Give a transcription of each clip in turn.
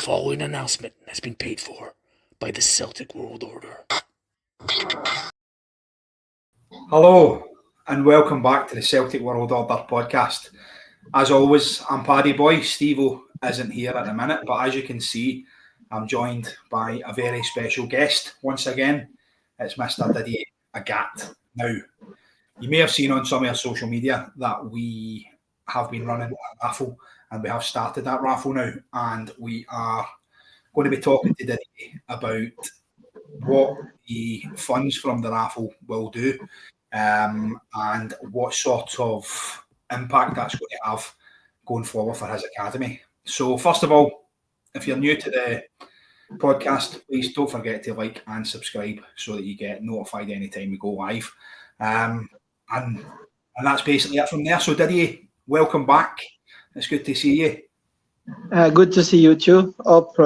following announcement has been paid for by the Celtic World Order. Hello, and welcome back to the Celtic World Order podcast. As always, I'm Paddy Boy. Steve-O isn't here at the minute, but as you can see, I'm joined by a very special guest once again. It's Mr. Didier Agathe. Now, you may have seen on some of our social media that we have been running a raffle, and we have started that raffle now, and we are going to be talking to Didier about what the funds from the raffle will do, and what sort of impact that's going to have going forward for his academy. So first of all, if you're new to the podcast, please don't forget to like and subscribe so that you get notified anytime we go live. And that's basically it from there. So Didier, welcome back. It's good to see you. Good to see you too. Hope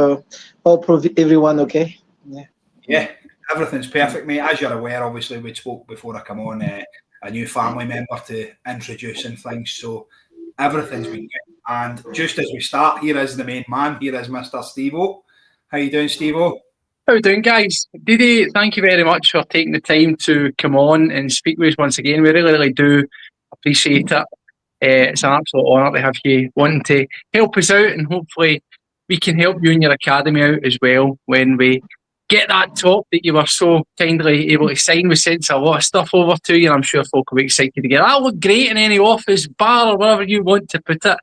everyone okay. Yeah, everything's perfect, mate. As you're aware, obviously, we spoke before I come on, a new family member to introduce and things. So everything's been good. And just as we start, here is the main man. Here is Mr. Steve-O. How you doing, Steve-O? How you doing, guys? Didi, thank you very much for taking the time to come on and speak with us once again. We really, really do appreciate it. It's an absolute honour to have you wanting to help us out, and hopefully we can help you and your academy out as well when we get that top that you were so kindly able to sign. We sent a lot of stuff over to you, and I'm sure folk will be excited to get that. Look great in any office, bar, or wherever you want to put it.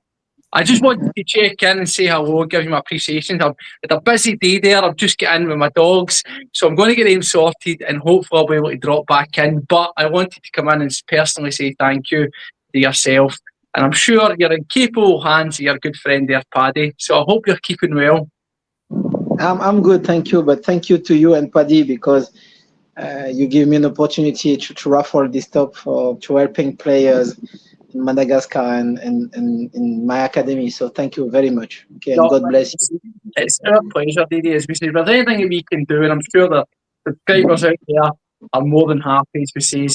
I just wanted to check in and say hello, give you my appreciation. I've had a busy day there. I've just got in with my dogs, so I'm going to get them sorted, and hopefully I'll be able to drop back in. But I wanted to come in and personally say thank you to yourself, and I'm sure you're in capable hands of your good friend there, Paddy. So I hope you're keeping well. I'm good, thank you. But thank you to you and Paddy, because you give me an opportunity to raffle this top to helping players in Madagascar and in my academy. So thank you very much. Okay, and God bless you. It's our pleasure, Didi. As we say, if there's anything that we can do, and I'm sure the subscribers out there are more than happy, as we say,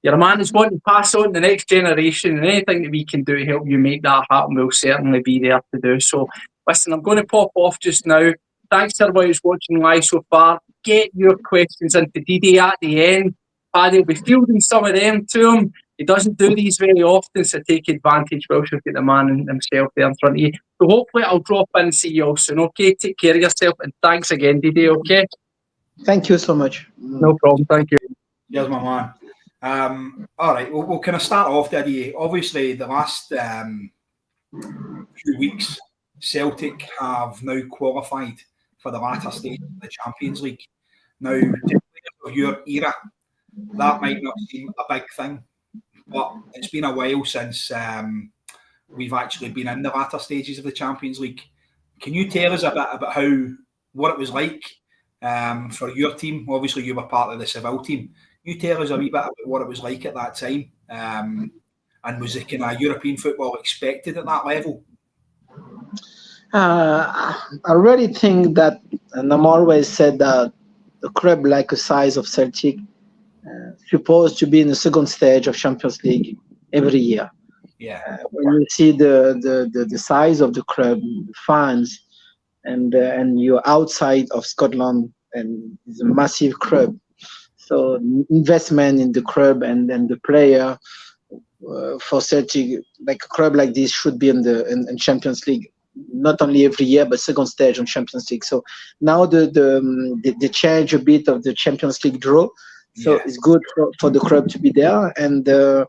you're a man who's wanting to pass on the next generation, and anything that we can do to help you make that happen, we'll certainly be there to do. So, listen, I'm going to pop off just now. Thanks to everybody who's watching live so far. Get your questions into Didi at the end. Paddy will be fielding some of them to him. He doesn't do these very often, so take advantage. We'll just get the man himself there in front of you. So hopefully I'll drop in and see you all soon. Okay, take care of yourself, and thanks again, Didi. Okay. Thank you so much. No problem. Thank you. Here's my man. All right, we'll kind of start off, Didier. Obviously, the last few weeks, Celtic have now qualified for the latter stage of the Champions League. Now, to players of your era, that might not seem a big thing, but it's been a while since we've actually been in the latter stages of the Champions League. Can you tell us a bit about what it was like for your team? Obviously, you were part of the Seville team. Can you tell us a wee bit about what it was like at that time? And was the kind of European football expected at that level? I really think that, and I'm always said that a club like a size of Celtic supposed to be in the second stage of Champions League every year. Yeah. When you see the size of the club, the fans, and you're outside of Scotland, and it's a massive club. So investment in the club and the player for Celtic, like a club like this, should be in Champions League, not only every year but second stage on Champions League. So now the change a bit of the Champions League draw. So it's good for the club to be there, and you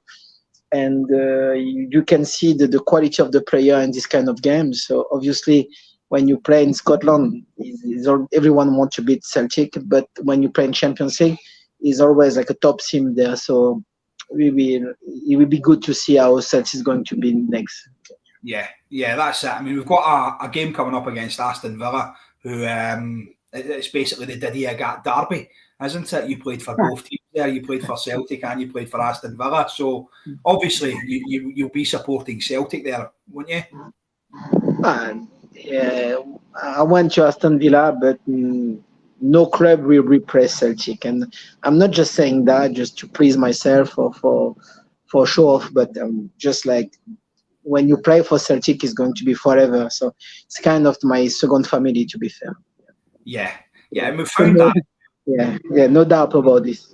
can see the quality of the player in this kind of games. So obviously, when you play in Scotland, everyone wants to beat Celtic, but when you play in Champions League, it's always like a top team there. So it will be good to see how Celtic is going to be next. Yeah, that's it. I mean, we've got a game coming up against Aston Villa, who it's basically the Didier Agathe derby, isn't it? You played for both teams there. You played for Celtic and you played for Aston Villa. So obviously you'll be supporting Celtic there, won't you? Yeah, I went to Aston Villa, but no club will replace Celtic. And I'm not just saying that just to please myself or for show off, but just like when you play for Celtic, it's going to be forever. So it's kind of my second family, to be fair. Yeah, and we found that. Yeah, no doubt about this.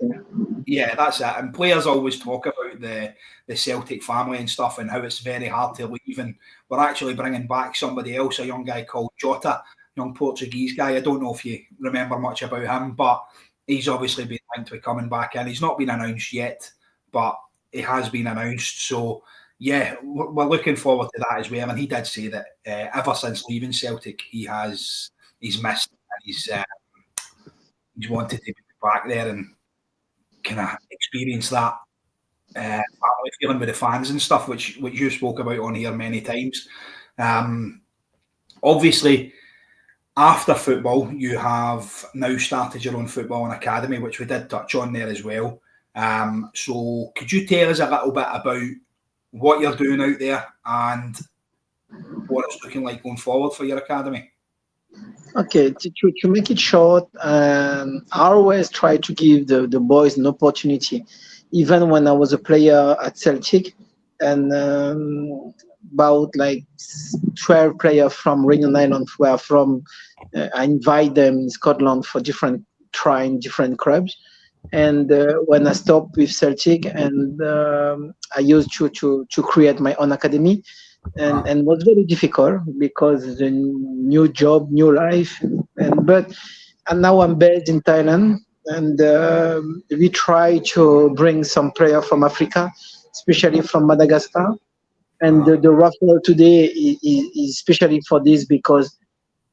Yeah, that's it. And players always talk about the Celtic family and stuff and how it's very hard to leave. And we're actually bringing back somebody else, a young guy called Jota, young Portuguese guy. I don't know if you remember much about him, but he's obviously been linked with coming back in. He's not been announced yet, but he has been announced. So, yeah, we're looking forward to that as well. And he did say that ever since leaving Celtic, he's missed and he's wanted to be back there and kind of experience that family feeling with the fans and stuff, which you spoke about on here many times. Obviously, after football, you have now started your own football and academy, which we did touch on there as well. So could you tell us a little bit about what you're doing out there and what it's looking like going forward for your academy? Okay, to make it short, I always try to give the boys an opportunity. Even when I was a player at Celtic, and about like 12 players from Reunion Island were from, I invite them in Scotland for trying different clubs. And when I stopped with Celtic, and I used to create my own academy. And was very difficult because the new job, new life, and now I'm based in Thailand, and we try to bring some player from Africa, especially from Madagascar, and the raffle today is especially for this because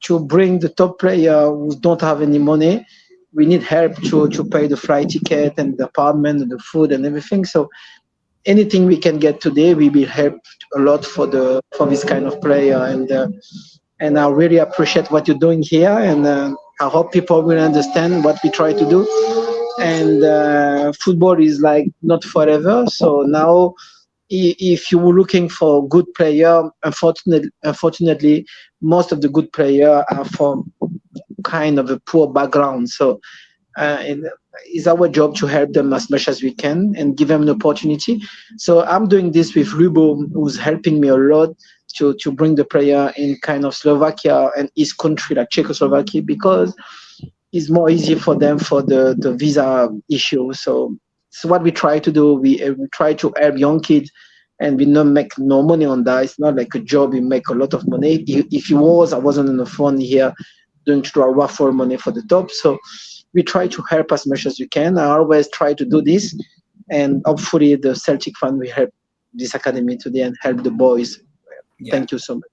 to bring the top player who don't have any money, we need help to pay the flight ticket and the apartment and the food and everything. So anything we can get today, we will help a lot for this kind of player, and I really appreciate what you're doing here, and I hope people will understand what we try to do. And football is like not forever, so now if you were looking for good player, unfortunately, most of the good player are from kind of a poor background. So it's our job to help them as much as we can and give them an opportunity. So I'm doing this with Lubo, who's helping me a lot to bring the player in kind of Slovakia and East country like Czechoslovakia, because it's more easy for them for the visa issue. So what we try to do. We try to help young kids, and we don't make no money on that. It's not like a job. We make a lot of money. If it was, I wasn't on the phone here doing raffle money for the top. So we try to help as much as we can. I always try to do this, and hopefully the Celtic fan will help this academy today and help the boys. Yeah. Thank you so much.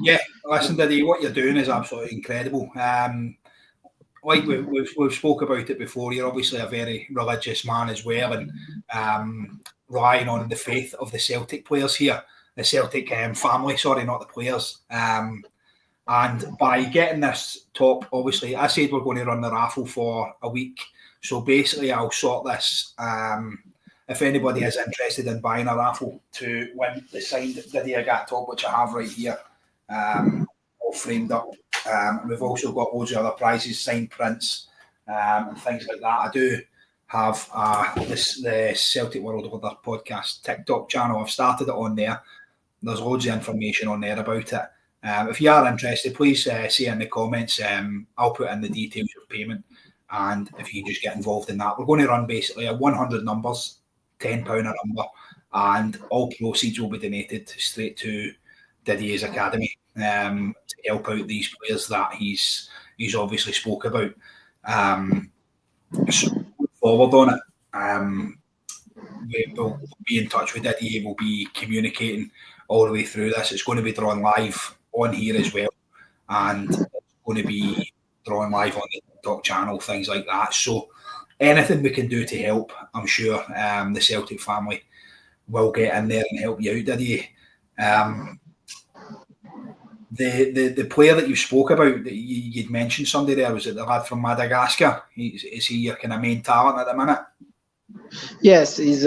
Yeah, listen, Didier, what you're doing is absolutely incredible. Like we've spoke about it before, you're obviously a very religious man as well, and relying on the faith of the Celtic players here, the Celtic family, sorry, not the players. And by getting this top, obviously, I said we're going to run the raffle for a week. So basically, I'll sort this. If anybody is interested in buying a raffle to win the signed Didier Agathe top, which I have right here, all framed up. We've also got loads of other prizes, signed prints, and things like that. I do have the Celtic World Order podcast TikTok channel. I've started it on there. There's loads of information on there about it. If you are interested, please say in the comments. I'll put in the details of payment, and if you just get involved in that, we're going to run basically a 100 numbers, £10 a number, and all proceeds will be donated straight to Didier's academy to help out these players that he's obviously spoke about. So look forward on it. We'll be in touch with Didier. We'll be communicating all the way through this. It's going to be drawn live on here as well, and it's going to be drawn live on the TikTok channel, things like that. So anything we can do to help, I'm sure the Celtic family will get in there and help you out, Didier. The player that you spoke about, that you'd mentioned somebody there, was it the lad from Madagascar? Is he your kind of main talent at the minute? Yes, he's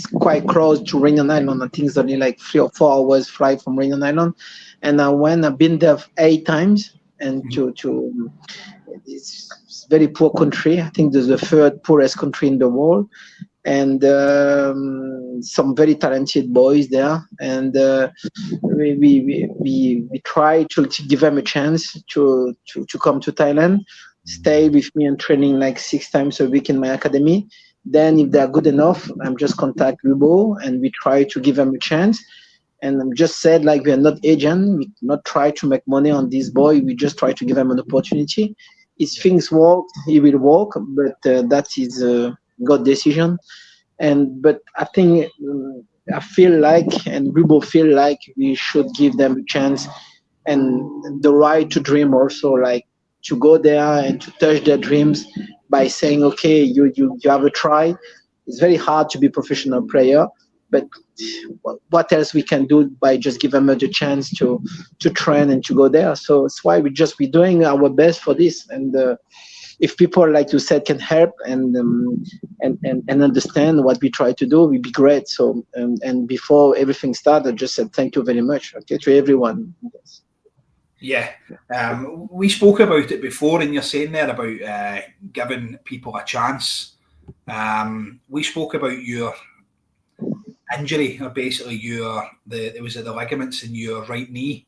quite close to Reunion Island. I think it's only like 3 or 4 hours flight from Reunion Island. And I've been there 8 times, and it's very poor country. I think there's the 3rd poorest country in the world. and some very talented boys there, and we try to give them a chance to come to Thailand, stay with me and training like 6 times a week in my academy. Then if they're good enough, I'm just contact Rubo and we try to give them a chance. And I'm just said, like, we are not agent, we not try to make money on this boy, we just try to give him an opportunity. If things work, he will work, but that is God decision. But I think I feel like, and we both feel like, we should give them a chance and the right to dream also, like to go there and to touch their dreams by saying, okay, you have a try. It's very hard to be a professional player, but what else we can do by just give them a chance to train and to go there. So it's why we're doing our best for this. And if people, like you said, can help and understand what we try to do, would be great. So and before everything started, I just said thank you very much, okay, to everyone. Yeah, we spoke about it before, and you're saying there about giving people a chance. We spoke about your injury, or basically the ligaments in your right knee.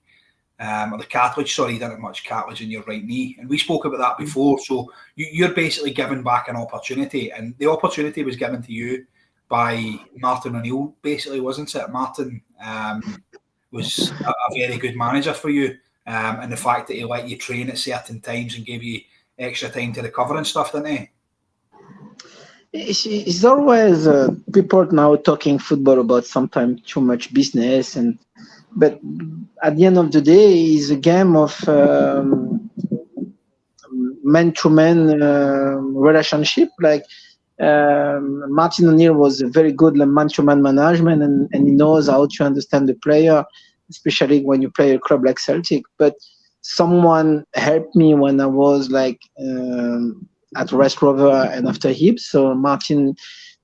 Or the cartilage, sorry, you didn't have much cartilage in your right knee. And we spoke about that before. So you're basically giving back an opportunity. And the opportunity was given to you by Martin O'Neill, basically, wasn't it? Martin was a very good manager for you. And the fact that he let you train at certain times and gave you extra time to recover and stuff, didn't he? It's always people now talking football about sometimes too much business, but at the end of the day, it's a game of man-to-man relationship. Like Martin O'Neill was a very good man-to-man management, and he knows how to understand the player, especially when you play a club like Celtic. But someone helped me when I was like at West Rover and after hips. So Martin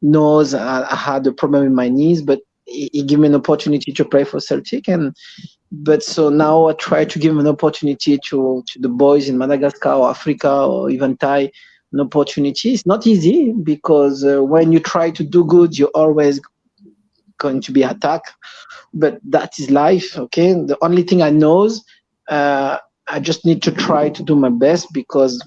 knows I had a problem with my knees, but he gave me an opportunity to play for Celtic. But so now I try to give him an opportunity to the boys in Madagascar or Africa or even Thai, an opportunity. It's not easy because when you try to do good, you're always going to be attacked. But that is life, okay? The only thing I know is I just need to try to do my best, because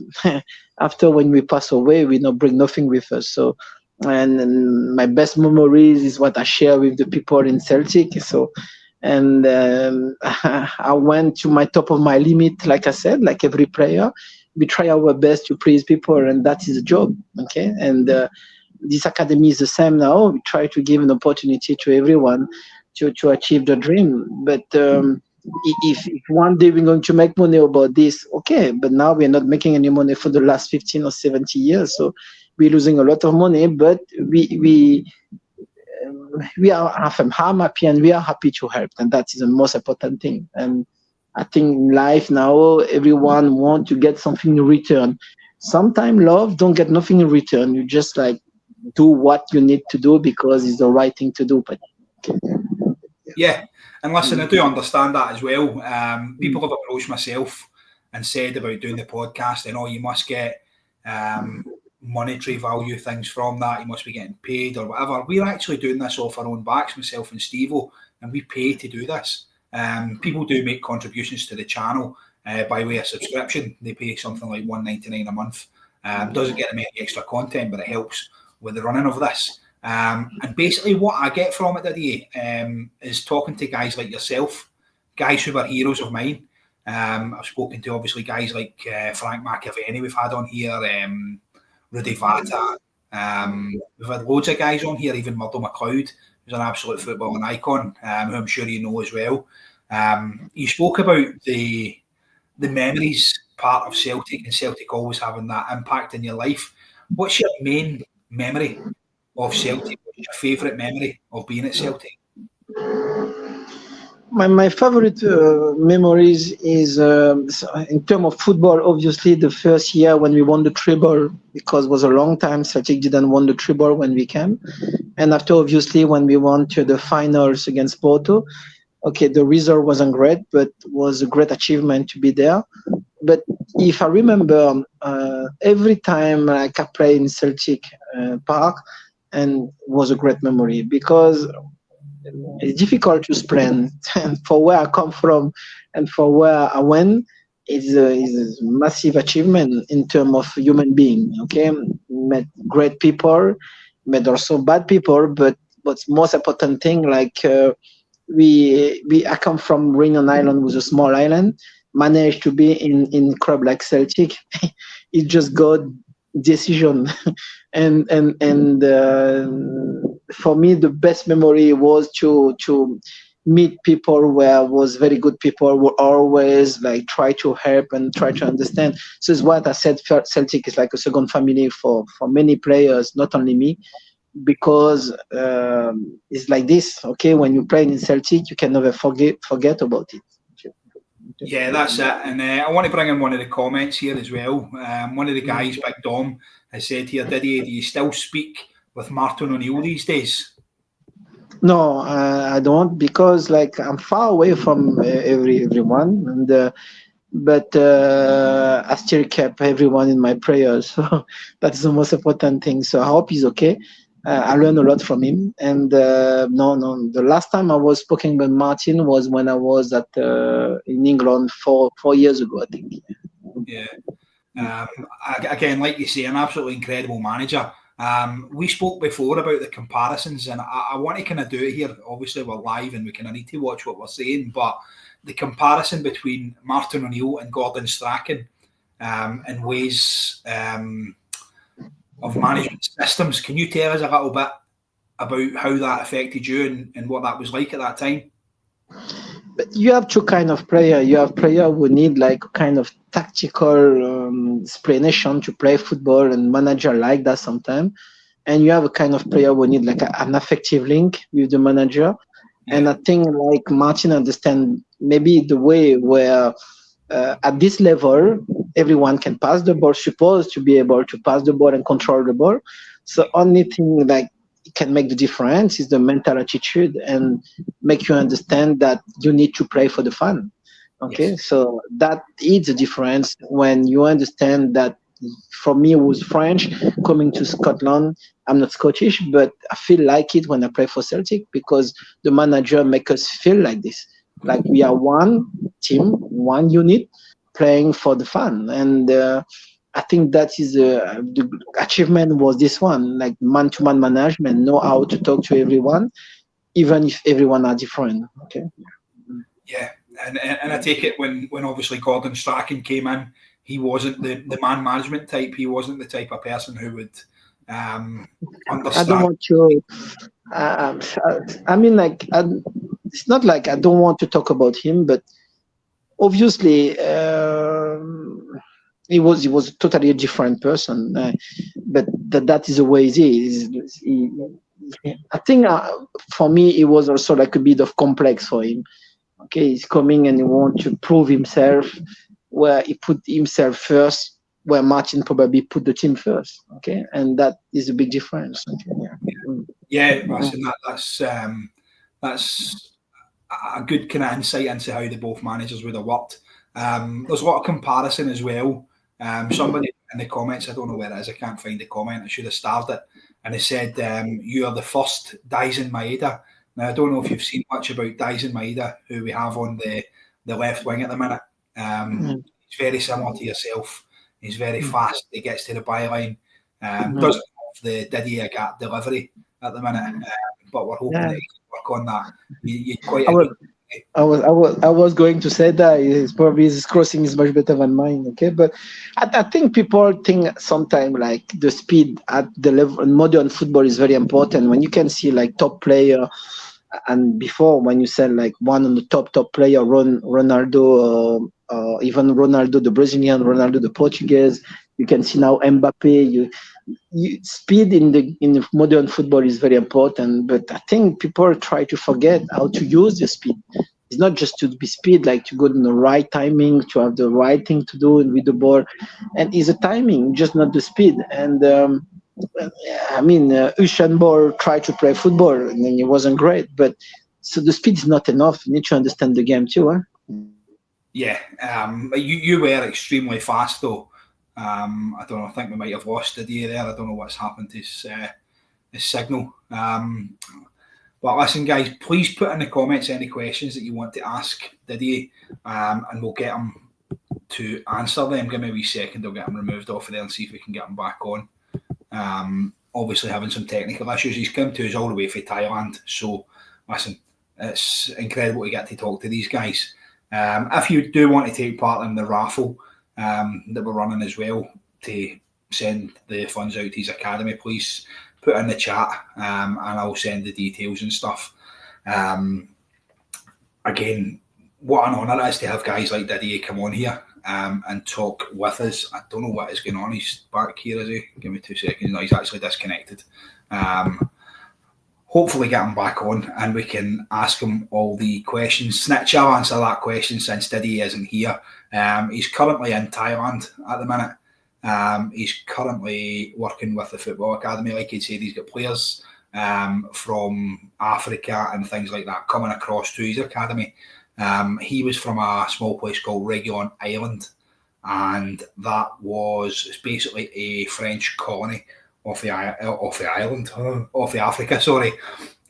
after when we pass away, we don't bring nothing with us. So, and my best memories is what I share with the people in Celtic. So, and I went to my top of my limit, like I said, like every player. We try our best to please people, and that is a job, okay? And this academy is the same now. We try to give an opportunity to everyone to achieve the dream. But if one day we're going to make money about this, okay, but now we're not making any money for the last 15 or 70 years. So we're losing a lot of money, but we are happy, and we are happy to help. And that is the most important thing. And I think in life now, everyone wants to get something in return. Sometimes love don't get nothing in return. You just like do what you need to do because it's the right thing to do. But yeah, and listen, I do understand that as well. People have approached myself and said about doing the podcast, and you must get monetary value things from that. You must be getting paid or whatever. We're actually doing this off our own backs, myself and Steve-O, and we pay to do this. People do make contributions to the channel by way of subscription. They pay something like $1.99 a month. Doesn't get them any extra content, but it helps with the running of this. And basically what I get from it, Didier, is talking to guys like yourself, guys who were heroes of mine. I've spoken to obviously guys like Frank McAvaney we've had on here, Rudy Vata. We've had loads of guys on here, even Murdo McLeod, who's an absolute footballing icon, who I'm sure you know as well. You spoke about the memories part of Celtic, and Celtic always having that impact in your life. What's your main memory of Celtic? What's your favourite memory of being at Celtic? My favorite memories is in terms of football, obviously the first year when we won the treble, because it was a long time Celtic didn't won the treble when we came. And after, obviously, when we won to the finals against Porto, okay, the result wasn't great, but was a great achievement to be there. But if I remember, every time like I play in Celtic Park, and was a great memory because it's difficult to explain. And for where I come from and for where I went, is a massive achievement in terms of human being. Okay, met great people, met also bad people, but what's most important thing, like we I come from Reunion Island, was a small island, managed to be in club like Celtic. It just got decision, and for me the best memory was to meet people where was very good people who always like try to help and try to understand. So it's what I said. Celtic is like a second family for many players, not only me, because it's like this. Okay, when you play in Celtic, you can never forget about it. Yeah, that's it. And I want to bring in one of the comments here as well. One of the guys, Big Dom, has said here, Didier, do you still speak with Martin O'Neill these days? No, I don't, because like I'm far away from everyone, and but I still kept everyone in my prayers. So that's the most important thing. So I hope he's okay. I learned a lot from him. And no, the last time I was speaking with Martin was when I was at in England 4 years ago, I think. Yeah. Again, like you say, an absolutely incredible manager. We spoke before about the comparisons, and I want to kind of do it here. Obviously, we're live and we kind of need to watch what we're saying, but the comparison between Martin O'Neill and Gordon Strachan in ways of management systems. Can you tell us a little bit about how that affected you and what that was like at that time? But you have two kind of player. You have player who need like kind of tactical explanation to play football, and manager like that sometimes. And you have a kind of player who need like an affective link with the manager. Yeah. And I think like Martin understand maybe the way where at this level everyone can pass the ball, supposed to be able to pass the ball and control the ball. So only thing like can make the difference is the mental attitude and make you understand that you need to play for the fun. Okay, yes. So that is the difference when you understand that. For me, who's French, coming to Scotland, I'm not Scottish, but I feel like it when I play for Celtic because the manager makes us feel like this. Like we are one team, one unit, playing for the fun. And I think that is the achievement was this one, like man-to-man management, know how to talk to everyone, even if everyone are different. Okay. Yeah, and I take it when obviously Gordon Strachan came in, he wasn't the man management type. He wasn't the type of person who would understand. I don't want to. I mean, like, it's not like I don't want to talk about him, but obviously, he was a totally a different person. But that is the way it is. I think for me, it was also like a bit of complex for him. Okay, he's coming and he wants to prove himself, where he put himself first, where Martin probably put the team first. Okay, and that is a big difference. Okay? That's a good kind of insight into how the both managers would have worked. There's a lot of comparison as well. Somebody in the comments, I don't know where it is, I can't find the comment, I should have starred it, and they said, you are the first Dyson Maeda. Now, I don't know if you've seen much about Dyson Maeda, who we have on the left wing at the minute. He's very similar to yourself. He's very fast. He gets to the byline. Doesn't have the Didier Agathe delivery at the minute, but we're hoping that he can work on that. You're quite I was going to say that his crossing is much better than mine. Okay, but I think people think sometimes like the speed at the level in modern football is very important. When you can see like top player, and before when you said like one of the top player, Ronaldo, even Ronaldo the Brazilian, Ronaldo the Portuguese, you can see now Mbappe. Speed in the modern football is very important, but I think people try to forget how to use the speed. It's not just to be speed, like to go in the right timing, to have the right thing to do with the ball, and it's a timing, just not the speed. And I mean, Usain Bolt tried to play football, and it wasn't great, but so the speed is not enough. You need to understand the game too, huh? Yeah, you were extremely fast though. I don't know. I think we might have lost Didier there. I don't know what's happened to signal. But listen, guys, please put in the comments any questions that you want to ask Didier, and we'll get him to answer them. Give me a wee second, I'll get him removed off of there and see if we can get him back on. Obviously having some technical issues. He's come to us all the way from Thailand. So, listen, it's incredible to get to talk to these guys. If you do want to take part in the raffle that we're running as well, to send the funds out to his academy, please put in the chat, and I'll send the details and stuff. Again, what an honour it is to have guys like Didier come on here and talk with us. I don't know what is going on. He's back here, is he? Give me 2 seconds. No, he's actually disconnected. Hopefully get him back on and we can ask him all the questions. Snitch, I'll answer that question since Didier isn't here. He's currently in Thailand at the minute. He's currently working with the football academy. Like he said, he's got players from Africa and things like that coming across to his academy. He was from a small place called Réunion Island, and that was basically a French colony off the Africa, sorry.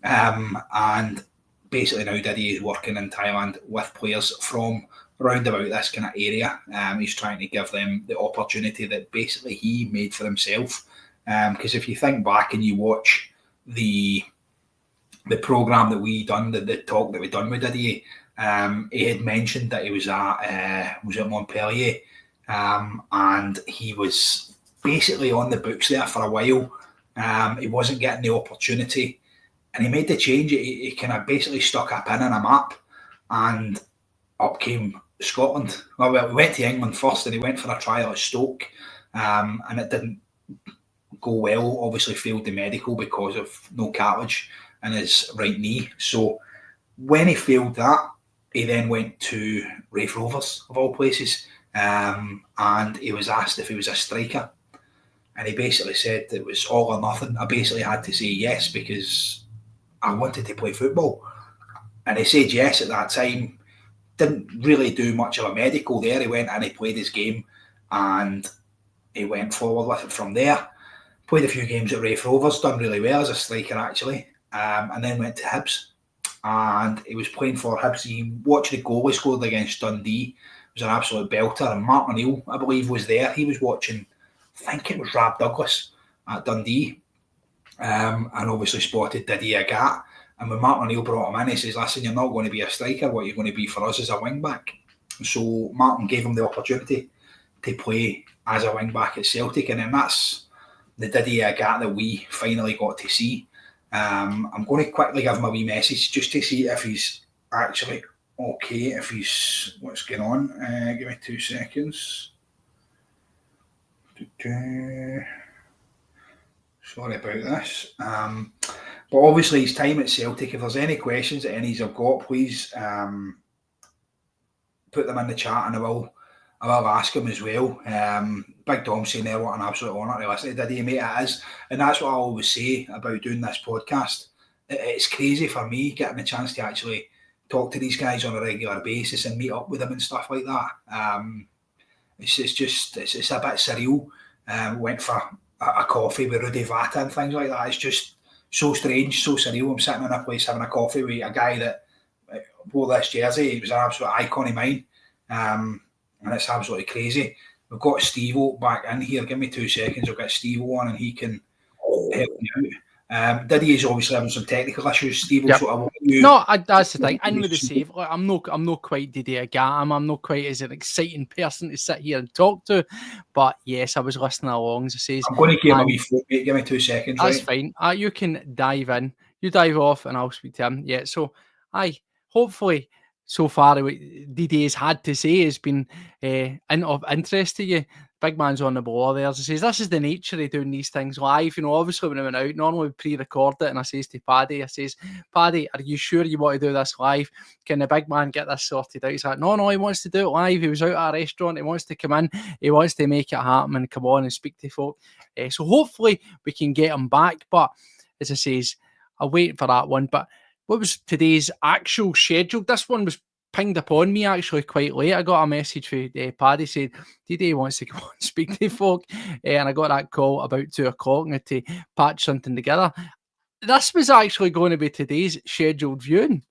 And basically now Didier is working in Thailand with players from around about this kind of area. He's trying to give them the opportunity that basically he made for himself. Because if you think back and you watch the programme that we done, the talk that we done with Didier, he had mentioned that he was at Montpellier, and he was basically on the books there for a while. He wasn't getting the opportunity, and he made the change. He kind of basically stuck a pin in a map, and up came Scotland. Well, we went to England first, and he went for a trial at Stoke, and it didn't go well. Obviously failed the medical because of no cartilage in his right knee. So when he failed that, he then went to Raith Rovers, of all places, and he was asked if he was a striker. And he basically said it was all or nothing. I basically had to say yes because I wanted to play football. And he said yes at that time. Didn't really do much of a medical there. He went and he played his game and he went forward with it from there. Played a few games at Raith Rovers, done really well as a striker actually, and then went to Hibs. And he was playing for Hibs. He watched the goal he scored against Dundee. It was an absolute belter. And Mark Neill, I believe, was there. He was watching, I think it was Rab Douglas at Dundee, and obviously spotted Didier Agathe. And when Mark Neill brought him in, he says, listen, you're not going to be a striker. What you're going to be for us is a wing-back. So Martin gave him the opportunity to play as a wing-back at Celtic. And then that's the Didier Agathe that we finally got to see. I'm going to quickly give him a wee message just to see if he's actually okay, if he's, what's going on. Give me 2 seconds. Sorry about this. But obviously his time at Celtic, if there's any questions that any of you have got, please put them in the chat and I will ask him as well. Big Dom saying there, what an absolute honour to listen to Didier, mate, it is. And that's what I always say about doing this podcast. It's crazy for me getting a chance to actually talk to these guys on a regular basis and meet up with them and stuff like that. It's a bit surreal. Went for a coffee with Rudy Vata and things like that. It's just so strange, so surreal. I'm sitting in a place having a coffee with a guy that wore this jersey. He was an absolute icon of mine. And it's absolutely crazy. We've got Steve-O back in here. Give me 2 seconds. I'll get Steve-O on and he can help me out. Didier's obviously having some technical issues. Steve-O, yep. So I want you... No, that's the thing. In with the save. Like, I'm not quite Didier Agathe. I'm not quite as an exciting person to sit here and talk to. But yes, I was listening along. As I says, I'm going to give him a wee foot, mate. Give me 2 seconds. That's fine. You can dive in. You dive off and I'll speak to him. Yeah, so hopefully so far what Didier's had to say has been of interest to you. Big man's on the ball there. As I says, this is the nature of doing these things live. You know, obviously when I went out, normally we pre-record it and I says to Paddy, Paddy, are you sure you want to do this live? Can the big man get this sorted out? He's like, no, he wants to do it live. He was out at a restaurant. He wants to come in. He wants to make it happen and come on and speak to folk. So hopefully we can get him back. But as I says, I'll wait for that one. But what was today's actual schedule? This one was pinged upon me actually quite late. I got a message from Paddy saying, Didier wants to come on and speak to folk. And I got that call about 2 o'clock and to patch something together. This was actually going to be today's scheduled viewing.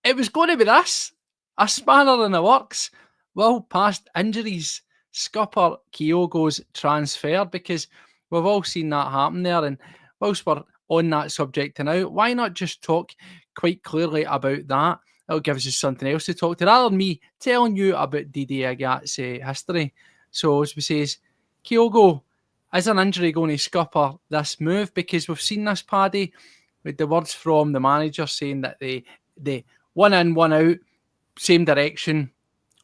It was going to be this, a spanner in the works. Well, past injuries, scupper Kyogo's transfer, because we've all seen that happen there. And whilst we're on that subject now, why not just talk quite clearly about that? It'll give us something else to talk to, rather than me telling you about Didier Agathe's history. So, as we say, Kyogo, is an injury going to scupper this move? Because we've seen this, Paddy, with the words from the manager saying that they 1 in, 1 out, same direction,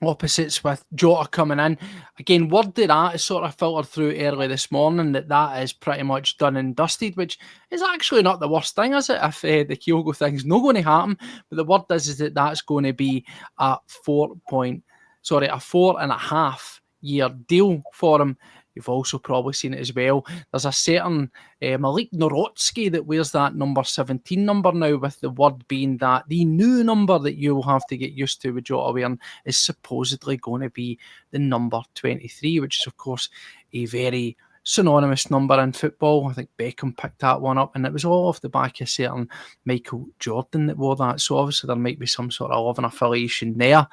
opposites with Jota coming in. Again, word of that is sort of filtered through early this morning that is pretty much done and dusted, which is actually not the worst thing, is it? If the Kyogo thing's not going to happen, but the word is that that's going to be a 4.5 year deal for him. You've also probably seen it as well. There's a certain Malik Norotsky that wears that number 17 number now, with the word being that the new number that you'll have to get used to with Jota wearing is supposedly going to be the number 23, which is, of course, a very synonymous number in football. I think Beckham picked that one up, and it was all off the back of certain Michael Jordan that wore that. So obviously there might be some sort of love and affiliation there.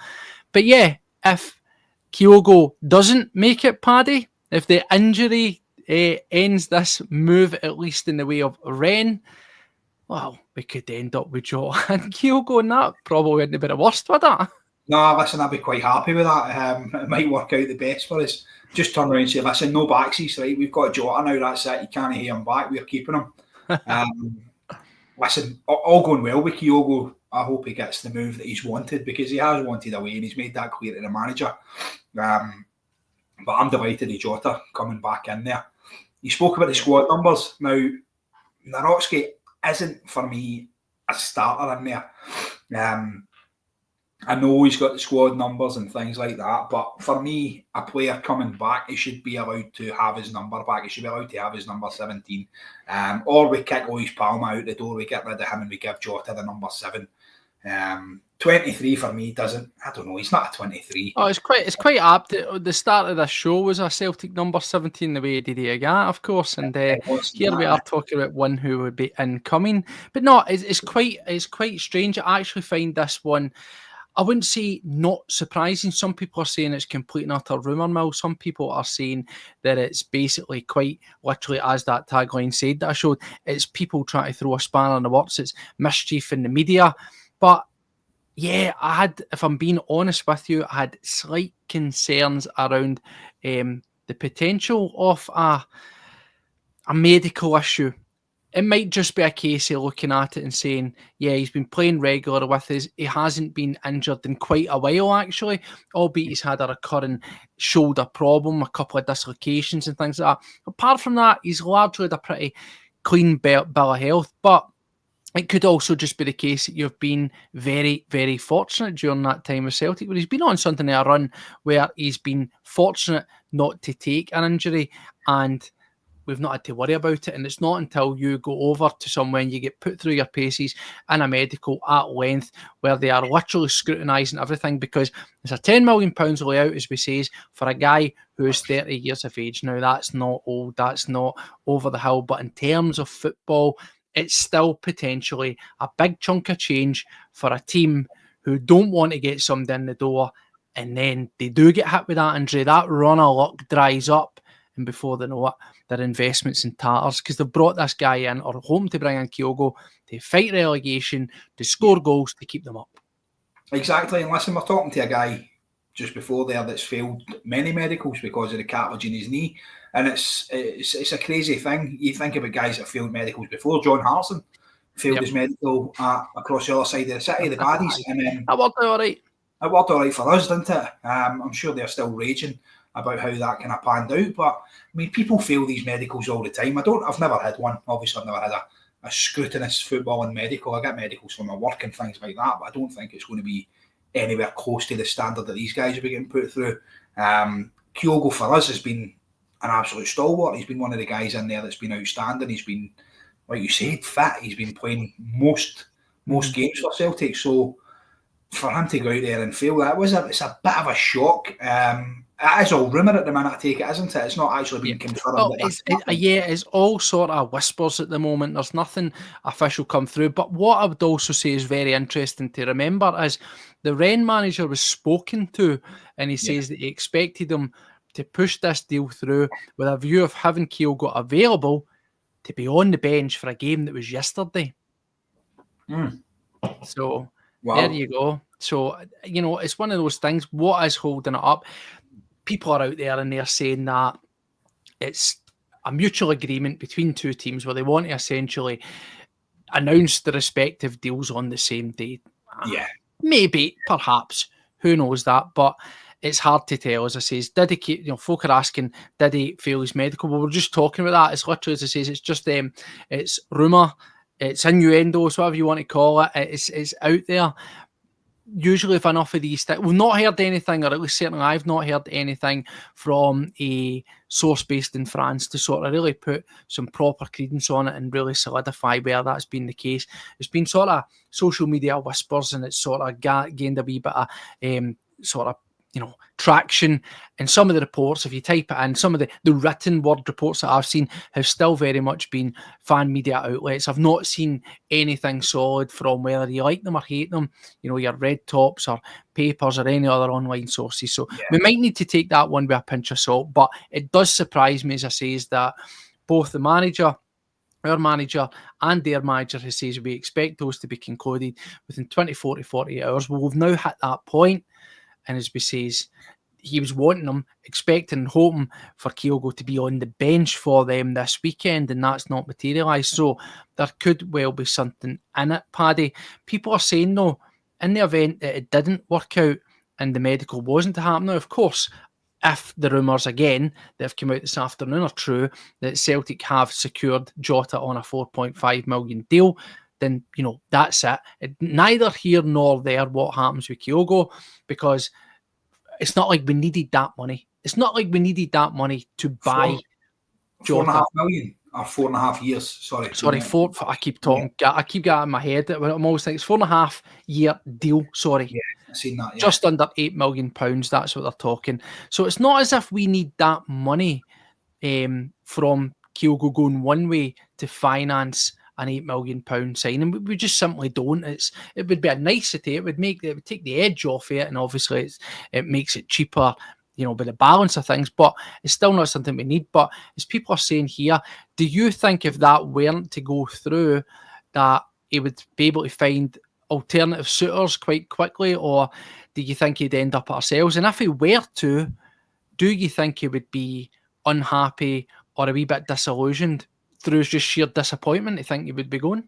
But yeah, if Kyogo doesn't make it, Paddy, if the injury ends this move, at least in the way of Ren, well, we could end up with Jota and Kyogo, and that probably wouldn't be the worst, would it? No, listen, I'd be quite happy with that. It might work out the best for us. Just turn around and say, listen, no backsies, right? We've got Jota now, that's it. You can't hear him back. We're keeping him. Listen, all going well with Kyogo. I hope he gets the move that he's wanted, because he has wanted away, and he's made that clear to the manager. But I'm delighted with Jota coming back in there. You spoke about the squad numbers. Now, Norotsky isn't, for me, a starter in there. I know he's got the squad numbers and things like that, but for me, a player coming back, he should be allowed to have his number back. He should be allowed to have his number 17. Or we kick Luis Palma out the door, we get rid of him and we give Jota the number 7. 23 for me doesn't, I don't know, he's not a 23. Oh, it's quite apt. The start of the show was a Celtic number 17, the way Didier Agathe, of course, and here we are talking about one who would be incoming. But no, it's quite strange. I actually find this one, I wouldn't say not surprising. Some people are saying it's complete and utter rumour mill. Some people are saying that it's basically quite literally, as that tagline said that I showed, it's people trying to throw a spanner in the works. It's mischief in the media. But yeah, if I'm being honest with you, I had slight concerns around the potential of a medical issue. It might just be a case of looking at it and saying, yeah, he's been playing regular with us. He hasn't been injured in quite a while, actually, albeit he's had a recurring shoulder problem, a couple of dislocations and things like that. Apart from that, he's largely had a pretty clean bill of health. But it could also just be the case that you've been very, very fortunate during that time with Celtic, where he's been on something of a run where he's been fortunate not to take an injury, and we've not had to worry about it. And it's not until you go over to somewhere and you get put through your paces in a medical at length, where they are literally scrutinising everything, because there's a £10 million layout, as we say, for a guy who is 30 years of age. Now, that's not old, that's not over the hill, but in terms of football, it's still potentially a big chunk of change for a team who don't want to get somebody in the door, and then they do get hit with that injury. That run of luck dries up, and before they know it, their investment's in tatters, because they've brought this guy in, or hoping to bring in Kyogo, to fight relegation, to score goals, to keep them up. Exactly, and listen, we're talking to a guy just before there that's failed many medicals because of the cartilage in his knee. And it's a crazy thing. You think about guys that failed medicals before. John Harrison failed his medical across the other side of the city, the Baddies. And then that worked all right. It worked all right for us, didn't it? I'm sure they're still raging about how that kind of panned out. But, I mean, people fail these medicals all the time. I've never had one. Obviously, I've never had a scrutinous football and medical. I get medicals from my work and things like that, but I don't think it's going to be anywhere close to the standard that these guys will be getting put through. Kyogo for us has been an absolute stalwart. He's been one of the guys in there that's been outstanding. He's been, like you said, fit. He's been playing most games for Celtic. So for him to go out there and fail, it's a bit of a shock. It is all rumour at the minute, I take it, isn't it? It's not actually been confirmed. Well, it's all sort of whispers at the moment. There's nothing official come through. But what I would also say is very interesting to remember is the Rennes manager was spoken to, and he says that he expected him to push this deal through with a view of having Kyogo available to be on the bench for a game that was yesterday. So there you go. So, it's one of those things. What is holding it up? People are out there and they're saying that it's a mutual agreement between two teams where they want to essentially announce the respective deals on the same day. Yeah. Maybe, perhaps. Who knows that? But it's hard to tell. As I say, did he keep, folk are asking, did he fail his medical? Well, we're just talking about that. It's literally, as I say, it's just it's rumour, it's innuendo, so whatever you want to call it. It's out there. Usually, if enough of these things, we've not heard anything, or at least certainly I've not heard anything from a source based in France to sort of really put some proper credence on it and really solidify where that's been the case. It's been sort of social media whispers, and it's sort of gained a wee bit of sort of traction. And some of the reports, if you type it in, some of the written word reports that I've seen have still very much been fan media outlets. I've not seen anything solid from whether you like them or hate them, your Red Tops or Papers or any other online sources. So we might need to take that one with a pinch of salt. But it does surprise me, as I say, is that both the manager, our manager, and their manager who says we expect those to be concluded within 24 to 48 hours. Well, we've now hit that point. And as we says, he was wanting them, expecting and hoping for Kyogo to be on the bench for them this weekend, and that's not materialised. So there could well be something in it, Paddy. People are saying, though, in the event that it didn't work out and the medical wasn't to happen, now, of course, if the rumours, again, that have come out this afternoon are true, that Celtic have secured Jota on a 4.5 million deal, then, that's it. Neither here nor there what happens with Kyogo, because it's not like we needed that money. It's not like we needed that money to buy Jota. 4.5 million or 4.5 years. Sorry, I keep talking. I keep getting in my head. I'm always thinking it's 4.5 year deal. Sorry. Yeah, I've seen that. Yeah. Just under £8 million. That's what they're talking. So it's not as if we need that money from Kyogo going one way to finance an £8 million signing. We just simply don't. It would be a nicety. It would take the edge off it, and obviously it makes it cheaper, by the balance of things. But it's still not something we need. But as people are saying here, do you think if that weren't to go through, that he would be able to find alternative suitors quite quickly, or do you think he'd end up at ourselves? And if he were to, do you think he would be unhappy or a wee bit disillusioned through just sheer disappointment to think he would be going?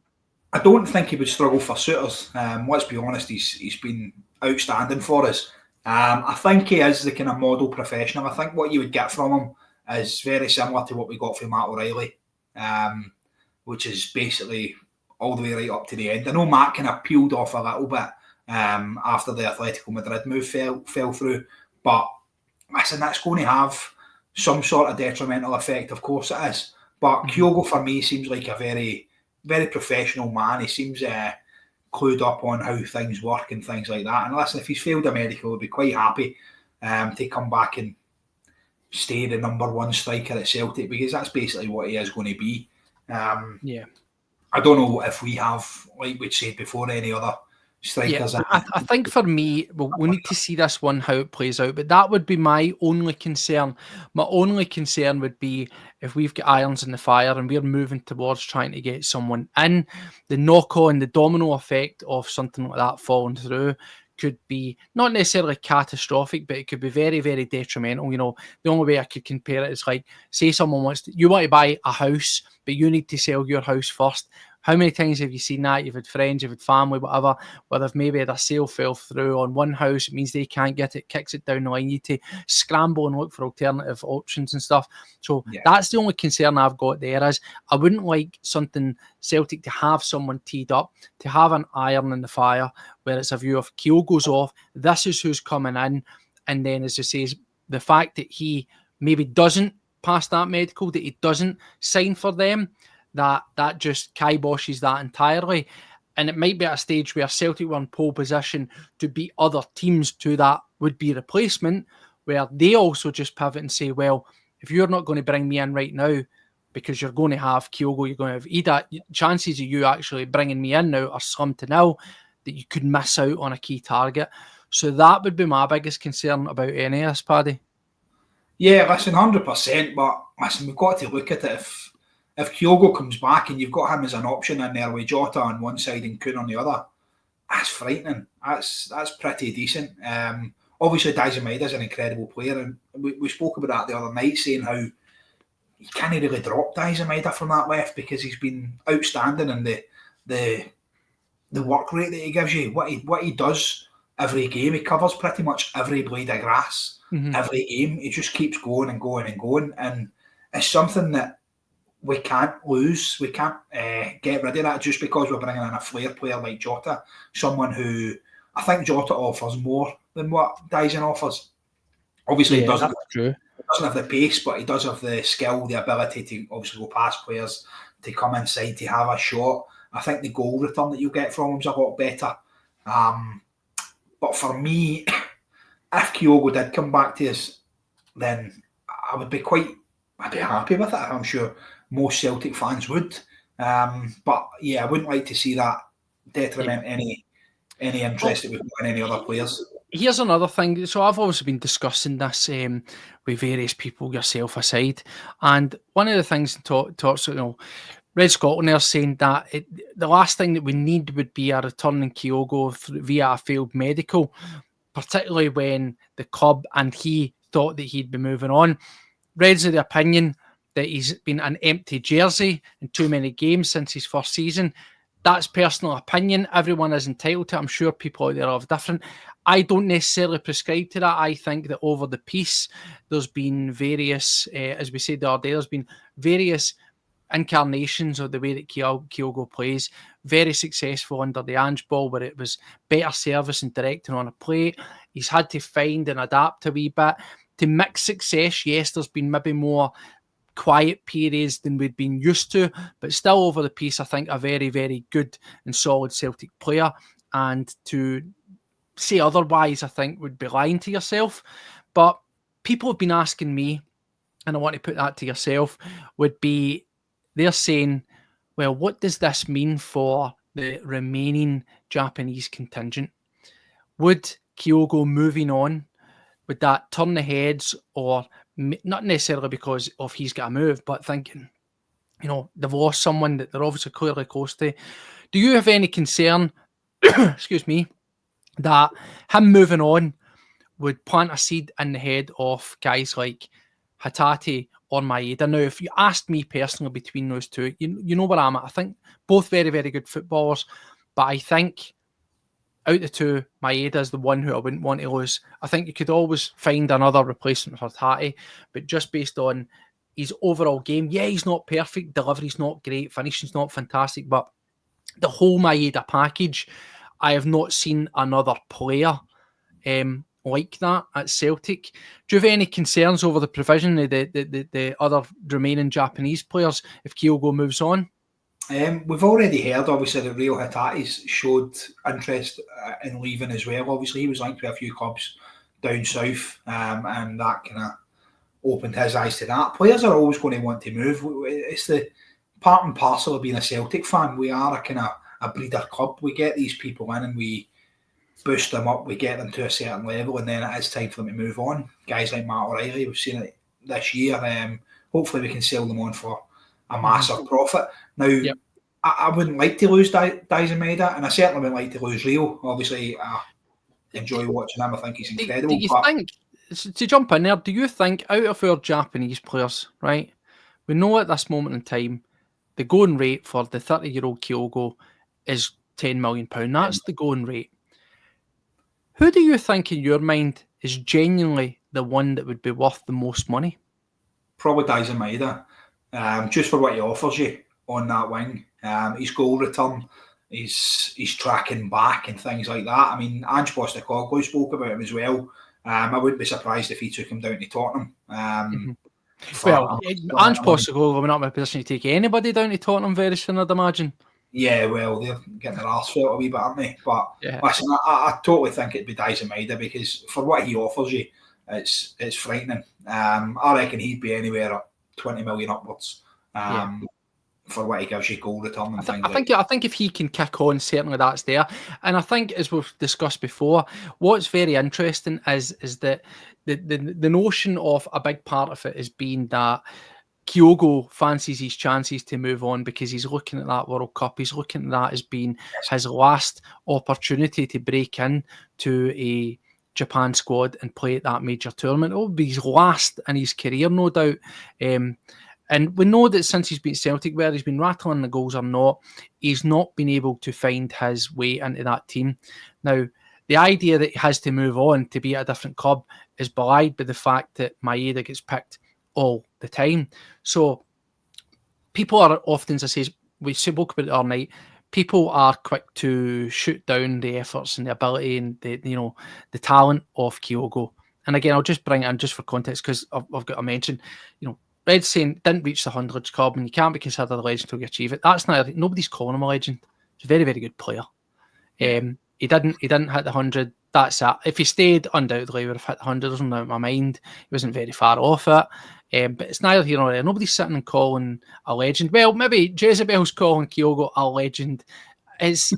I don't think he would struggle for suitors. Let's be honest, he's been outstanding for us. I think he is the kind of model professional. I think what you would get from him is very similar to what we got from Matt O'Reilly, which is basically all the way right up to the end. I know Matt kind of peeled off a little bit after the Atletico Madrid move fell through, but listen, that's going to have some sort of detrimental effect. Of course it is. But Kyogo, for me, seems like a very, very professional man. He seems clued up on how things work and things like that. And listen, if he's failed a medical, he'll be quite happy to come back and stay the number one striker at Celtic, because that's basically what he is going to be. I don't know if we have, like we said before, any other strikers. Yeah, I think for me, we need to see this one, how it plays out. But that would be my only concern. My only concern would be if we've got irons in the fire and we're moving towards trying to get someone in, the knock-on, the domino effect of something like that falling through could be not necessarily catastrophic, but it could be very, very detrimental. The only way I could compare it is like, say someone you want to buy a house, but you need to sell your house first. How many times have you seen that? You've had friends, you've had family, whatever, where they've maybe had a sale fell through on one house. It means they can't get it, kicks it down the line. You need to scramble and look for alternative options and stuff. So that's the only concern I've got there is I wouldn't like something Celtic to have someone teed up, to have an iron in the fire, where it's a view of Kyogo's off, this is who's coming in. And then, as I say, the fact that he maybe doesn't pass that medical, that he doesn't sign for them, that just kiboshes that entirely. and it might be at a stage where Celtic were in pole position to beat other teams to that would-be replacement, where they also just pivot and say, well, if you're not going to bring me in right now because you're going to have Kyogo, you're going to have Ida, chances of you actually bringing me in now are slim to nil, that you could miss out on a key target. So that would be my biggest concern about any of this, Paddy. Yeah, listen, 100%, but listen, we've got to look at it. If Kyogo comes back and you've got him as an option in there with Jota on one side and Kun on the other, that's frightening. That's pretty decent. Obviously, Didier Agathe is an incredible player, and we spoke about that the other night, saying how you can't really drop Didier Agathe from that left because he's been outstanding in the work rate that he gives you. What he does every game, he covers pretty much every blade of grass. Every game, he just keeps going and going and going, and it's something that we can't lose. We can't get rid of that just because we're bringing in a flair player like Jota, someone who I think Jota offers more than what Dyson offers. Obviously, he doesn't have the pace, but he does have the skill, the ability to obviously go past players, to come inside, to have a shot. I think the goal return that you get from him is a lot better. But for me, if Kyogo did come back to us, then I'd be happy with it. I'm sure most Celtic fans would. But yeah, I wouldn't like to see that detriment any interest that we've got in any other players. Here's another thing. So I've obviously been discussing this with various people, yourself aside, and one of the things talks, Red Scotland are saying that the last thing that we need would be a returning Kyogo via a failed medical, particularly when the club and he thought that he'd be moving on. Red's of the opinion that he's been an empty jersey in too many games since his first season. That's personal opinion. Everyone is entitled to it. I'm sure people out there are different. I don't necessarily prescribe to that. I think that over the piece, there's been various, as we said the other day, there's been various incarnations of the way that Kyogo plays. Very successful under the Ange ball, where it was better service and directing on a play. He's had to find and adapt a wee bit. To mixed success, yes, there's been maybe more quiet periods than we'd been used to, but still over the piece, I think a very, very good and solid Celtic player. And to say otherwise, I think would be lying to yourself. But people have been asking me, and I want to put that to yourself, would be, they're saying, well, what does this mean for the remaining Japanese contingent? Would Kyogo moving on, would that turn the heads, or not necessarily because of he's got to move, but thinking, they've lost someone that they're obviously clearly close to. Do you have any concern, excuse me, that him moving on would plant a seed in the head of guys like Hatate or Maeda? Now, if you asked me personally between those two, you know where I'm at. I think both very, very good footballers, but I think out the two, Maeda is the one who I wouldn't want to lose. I think you could always find another replacement for Hatate, but just based on his overall game, yeah, he's not perfect, delivery's not great, finishing's not fantastic, but the whole Maeda package, I have not seen another player like that at Celtic. Do you have any concerns over the provision of the other remaining Japanese players if Kyogo moves on? We've already heard, obviously, that Rio Hatate's showed interest in leaving as well. Obviously, he was linked with a few clubs down south, and that kind of opened his eyes to that. Players are always going to want to move. It's the part and parcel of being a Celtic fan. We are a kind of a breeder club. We get these people in and we boost them up, we get them to a certain level, and then it is time for them to move on. Guys like Matt O'Reilly, we've seen it this year. Hopefully we can sell them on for a massive profit. Now, I wouldn't like to lose Didier Agathe, and I certainly wouldn't like to lose Rio. Obviously, I enjoy watching him. I think he's incredible. Do you think, to jump in there, do you think out of our Japanese players, right, we know at this moment in time, the going rate for the 30-year-old Kyogo is £10 million. That's the going rate. Who do you think in your mind is genuinely the one that would be worth the most money? Probably Didier Agathe, just for what he offers you on that wing. His goal return, his tracking back and things like that. I mean, Ange Postecoglou spoke about him as well. I wouldn't be surprised if he took him down to Tottenham. Ange Postecoglou will not be in a position to take anybody down to Tottenham very soon, I'd imagine. Yeah, well, they're getting their arse felt a wee bit, aren't they? But Yeah. listen, I totally think it'd be Dyson Maida, because for what he offers you, it's frightening. I reckon he'd be anywhere at 20 million upwards. For what he gives you, goal return and things like that. I think if he can kick on, certainly that's there. And I think, as we've discussed before, what's very interesting is that the notion of a big part of it is being that Kyogo fancies his chances to move on because he's looking at that World Cup. He's looking at that as being his last opportunity to break in to a Japan squad and play at that major tournament. It will be his last in his career, no doubt. And we know that since he's been at Celtic, whether he's been rattling the goals or not, he's not been able to find his way into that team. Now, the idea that he has to move on to be at a different club is belied by the fact that Maeda gets picked all the time. So people are often, as I say, we spoke about it all night, people are quick to shoot down the efforts and the ability and the talent of Kyogo. And again, I'll just bring it in just for context because I've got to mention, Red saying didn't reach the 100s club and you can't be considered a legend until you achieve it. That's not, nobody's calling him a legend. He's a very, very good player. He didn't hit the 100. That's it. If he stayed, undoubtedly he would have hit the 100. There's no doubt in my mind. He wasn't very far off it. But it's neither here nor there. Nobody's sitting and calling a legend. Well, maybe Jezebel's calling Kyogo a legend. It's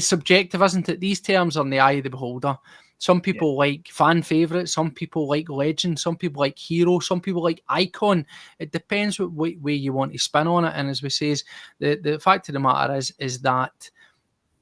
subjective, isn't it? These terms are in the eye of the beholder. Some people like fan favourite, some people like legend, some people like hero, some people like icon. It depends what way you want to spin on it. And as we say, the fact of the matter is that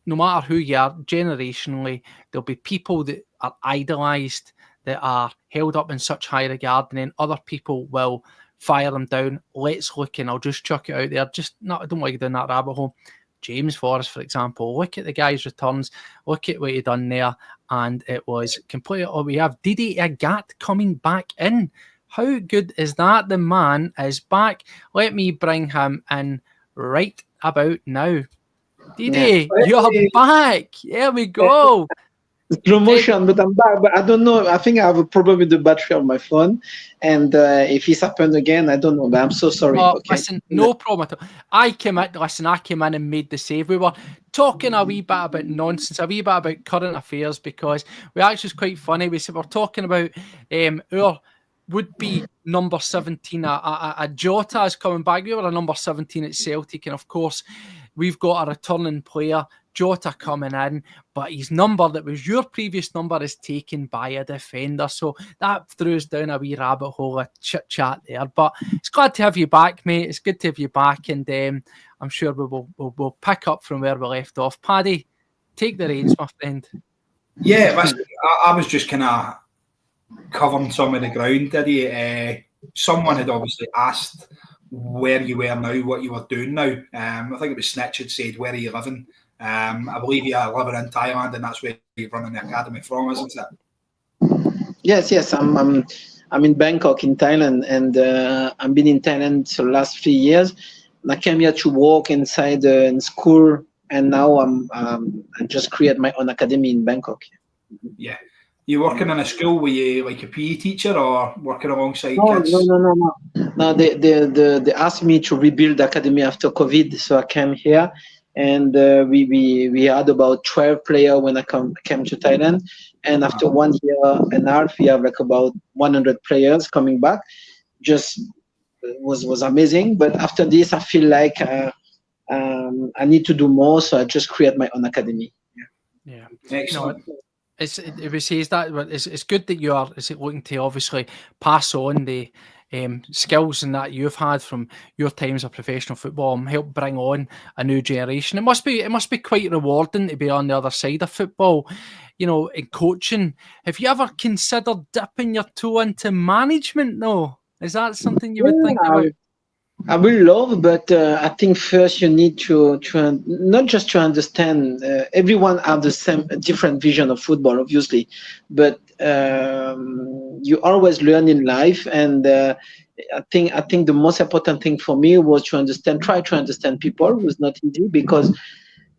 no matter who you are, generationally, there'll be people that are idolised, that are held up in such high regard, and then other people will fire them down. Let's look, and I'll just chuck it out there. I don't want to go down that rabbit hole. James Forrest, for example, look at the guy's returns, look at what he done there, and it was completely. Oh, we have Didier Agathe coming back in. How good is that? The man is back. Let me bring him in right about now. Didier, you're back. There we go. Slow motion, but I'm back. But I don't know. I think I have a problem with the battery of my phone, and if it's happened again, I don't know. But I'm so sorry. Okay. Listen, no problem at all. I came in and made the save. We were talking a wee bit about nonsense, a wee bit about current affairs, because we actually was quite funny. We said we're talking about our would-be number 17. A Jota is coming back. We were a number 17 at Celtic, and of course, we've got a returning player, Jota, coming in, but his number that was your previous number is taken by a defender. So that threw us down a wee rabbit hole of chit-chat there. But it's glad to have you back, mate. It's good to have you back, and I'm sure we'll pick up from where we left off. Paddy, take the reins, my friend. Yeah, I was just kind of covering some of the ground, did he? Someone had obviously asked where you were now, what you were doing now. I think it was Snitch had said, where are you living? I believe you're living in Thailand, and that's where you're running the academy from, isn't it? Yes. I'm in Bangkok in Thailand, and I've been in Thailand for the last 3 years. I came here to work inside in school, and now I just create my own academy in Bangkok. Yeah. You working in a school? Were you like a PE teacher or working alongside kids? No, they asked me to rebuild the academy after COVID, so I came here, and we had about 12 players when I came to Thailand, and after 1 year and a half, we have like about 100 players coming back. Just was amazing, but after this, I feel like I need to do more, so I just create my own academy. Yeah, excellent. It's good that you are looking to obviously pass on the skills and that you've had from your times of professional football and help bring on a new generation. It must be quite rewarding to be on the other side of football, in coaching. Have you ever considered dipping your toe into management though? Is that something you would think about? I will love, but I think first you need to not just to understand. Everyone have the same different vision of football, obviously, but you always learn in life, and I think the most important thing for me was to try to understand people. It was not easy because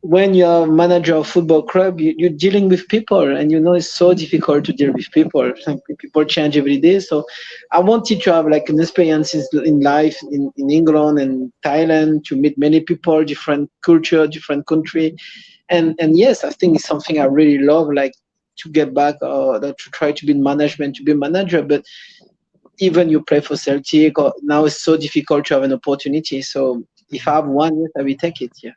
when you're a manager of football club, you're dealing with people, and it's so difficult to deal with people. People change every day. So I wanted to have like an experience in life in England and Thailand, to meet many people, different culture, different country. And yes, I think it's something I really love, like to get back or to try to be in management, to be a manager. But even you play for Celtic, or now it's so difficult to have an opportunity. So if I have one, yes, I will take it. Yeah.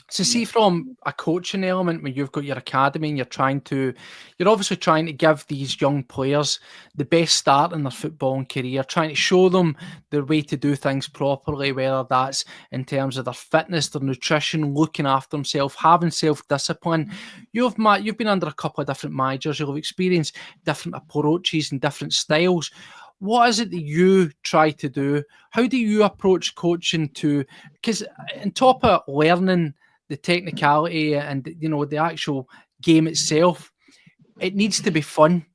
So see, from a coaching element, when you've got your academy and you're obviously trying to give these young players the best start in their footballing career, trying to show them the way to do things properly, whether that's in terms of their fitness, their nutrition, looking after themselves, having self-discipline. You've been under a couple of different managers, you'll have experienced different approaches and different styles. What is it that you try to do? How do you approach coaching because on top of learning the technicality and the actual game itself, it needs to be fun,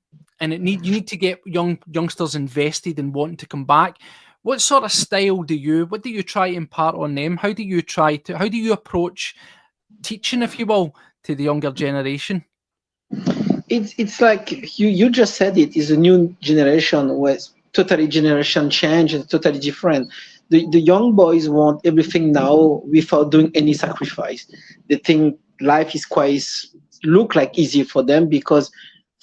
and you need to get youngsters invested and wanting to come back. What sort of style what do you try to impart on them? How do you approach teaching, if you will, to the younger generation? It's like you just said, it is a new generation with totally generation change and totally different. The young boys want everything now without doing any sacrifice. They think life is quite look like easy for them because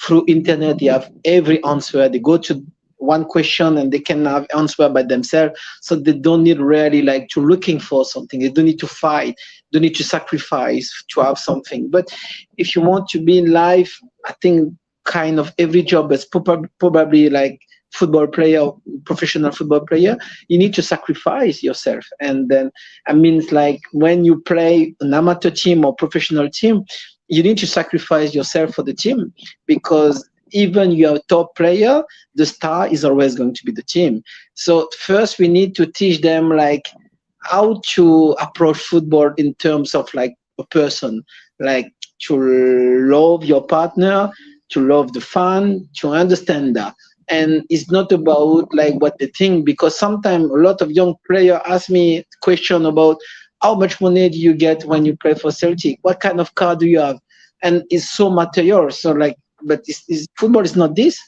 through internet they have every answer. They go to one question and they can have answer by themselves. So they don't need really like to looking for something. They don't need to fight. They don't need to sacrifice to have something. But if you want to be in life, I think kind of every job is probably like football player, professional football player, you need to sacrifice yourself. And then I mean, like when you play an amateur team or professional team, you need to sacrifice yourself for the team, because even you're a top player, the star is always going to be the team. So first we need to teach them like how to approach football in terms of like a person, like to love your partner, to love the fan, to understand that. And it's not about like what they think, because sometimes a lot of young players ask me question about how much money do you get when you play for Celtic? What kind of car do you have? And it's so material. So like, but football is not this.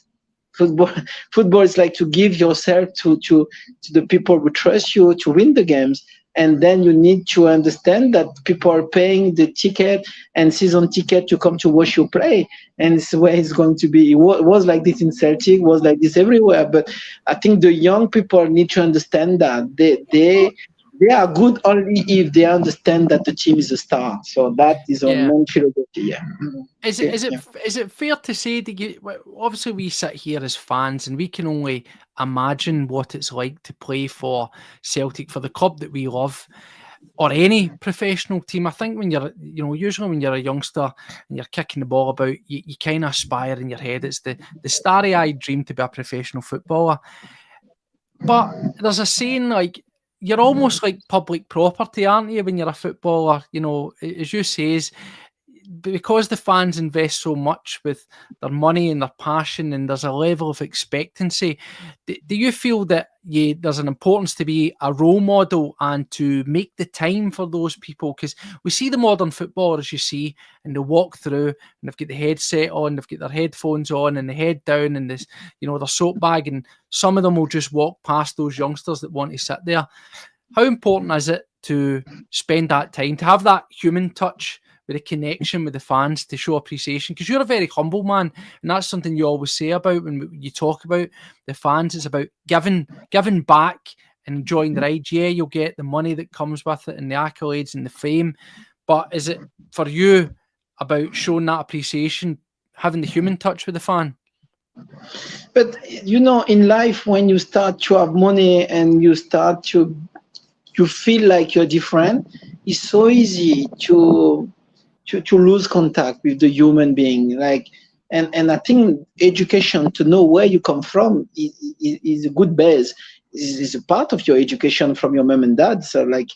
Football is like to give yourself to the people who trust you to win the games. And then you need to understand that people are paying the ticket and season ticket to come to watch you play. And it's where it's going to be. It was like this in Celtic, was like this everywhere. But I think the young people need to understand that they are good only if they understand that the team is a star. So that is our main philosophy. Yeah. Is it fair to say that obviously we sit here as fans and we can only imagine what it's like to play for Celtic, for the club that we love, or any professional team. I think when usually when you're a youngster and you're kicking the ball about, you kind of aspire in your head. It's the starry-eyed dream to be a professional footballer. But there's a saying like, you're almost like public property, aren't you, when you're a footballer? As you say, because the fans invest so much with their money and their passion, and there's a level of expectancy. Do you feel that there's an importance to be a role model and to make the time for those people? Because we see the modern footballers, you see, and they walk through and they've got the headset on, they've got their headphones on and the head down and this, their soap bag, and some of them will just walk past those youngsters that want to sit there. How important is it to spend that time, to have that human touch with a connection with the fans, to show appreciation? Because you're a very humble man, and that's something you always say about when you talk about the fans. It's about giving back and enjoying the ride. Yeah, you'll get the money that comes with it and the accolades and the fame, but is it for you about showing that appreciation, having the human touch with the fan? But in life, when you start to have money and you start to feel like you're different, it's so easy to lose contact with the human being. Like, and I think education, to know where you come from, is a good base. Is a part of your education from your mom and dad. So like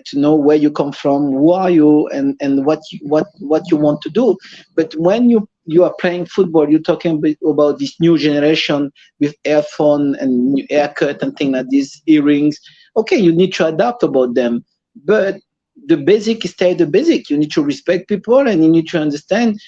to know where you come from, who are you, and what you want to do. But when you are playing football, you're talking about this new generation with earphone and new haircut and things like this, earrings. Okay, you need to adapt about them, but the basic stay the basic. You need to respect people, and you need to understand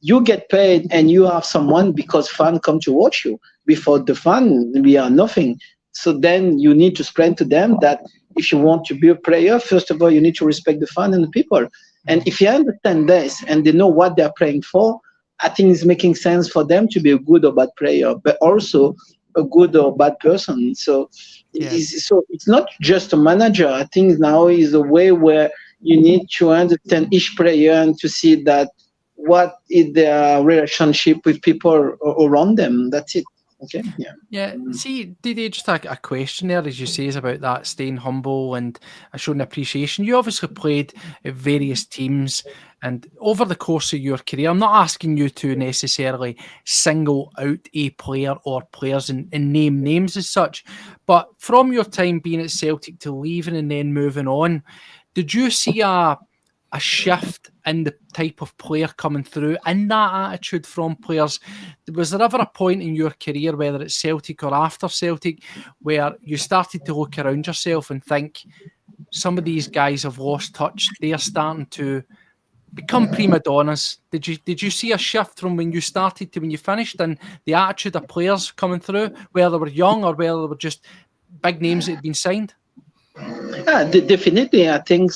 you get paid and you have someone because fans come to watch you. Before the fan, we are nothing. So then you need to explain to them that if you want to be a player, first of all, you need to respect the fan and the people. And if you understand this and they know what they're playing for, I think it's making sense for them to be a good or bad player, but also a good or bad person. So, it's not just a manager. I think now is a way where you need to understand each player and to see that what is their relationship with people around them. That's it. Okay. Yeah. See, Didier, just a question there, as you say, is about that staying humble and showing appreciation. You obviously played at various teams, and over the course of your career, I'm not asking you to necessarily single out a player or players and name names as such, but from your time being at Celtic to leaving and then moving on, did you see a shift in the type of player coming through and that attitude from players? Was there ever a point in your career, whether it's Celtic or after Celtic, where you started to look around yourself and think, some of these guys have lost touch, they're starting to become prima donnas? Did you see a shift from when you started to when you finished, and the attitude of players coming through, whether they were young or whether they were just big names that had been signed? Yeah, definitely. I think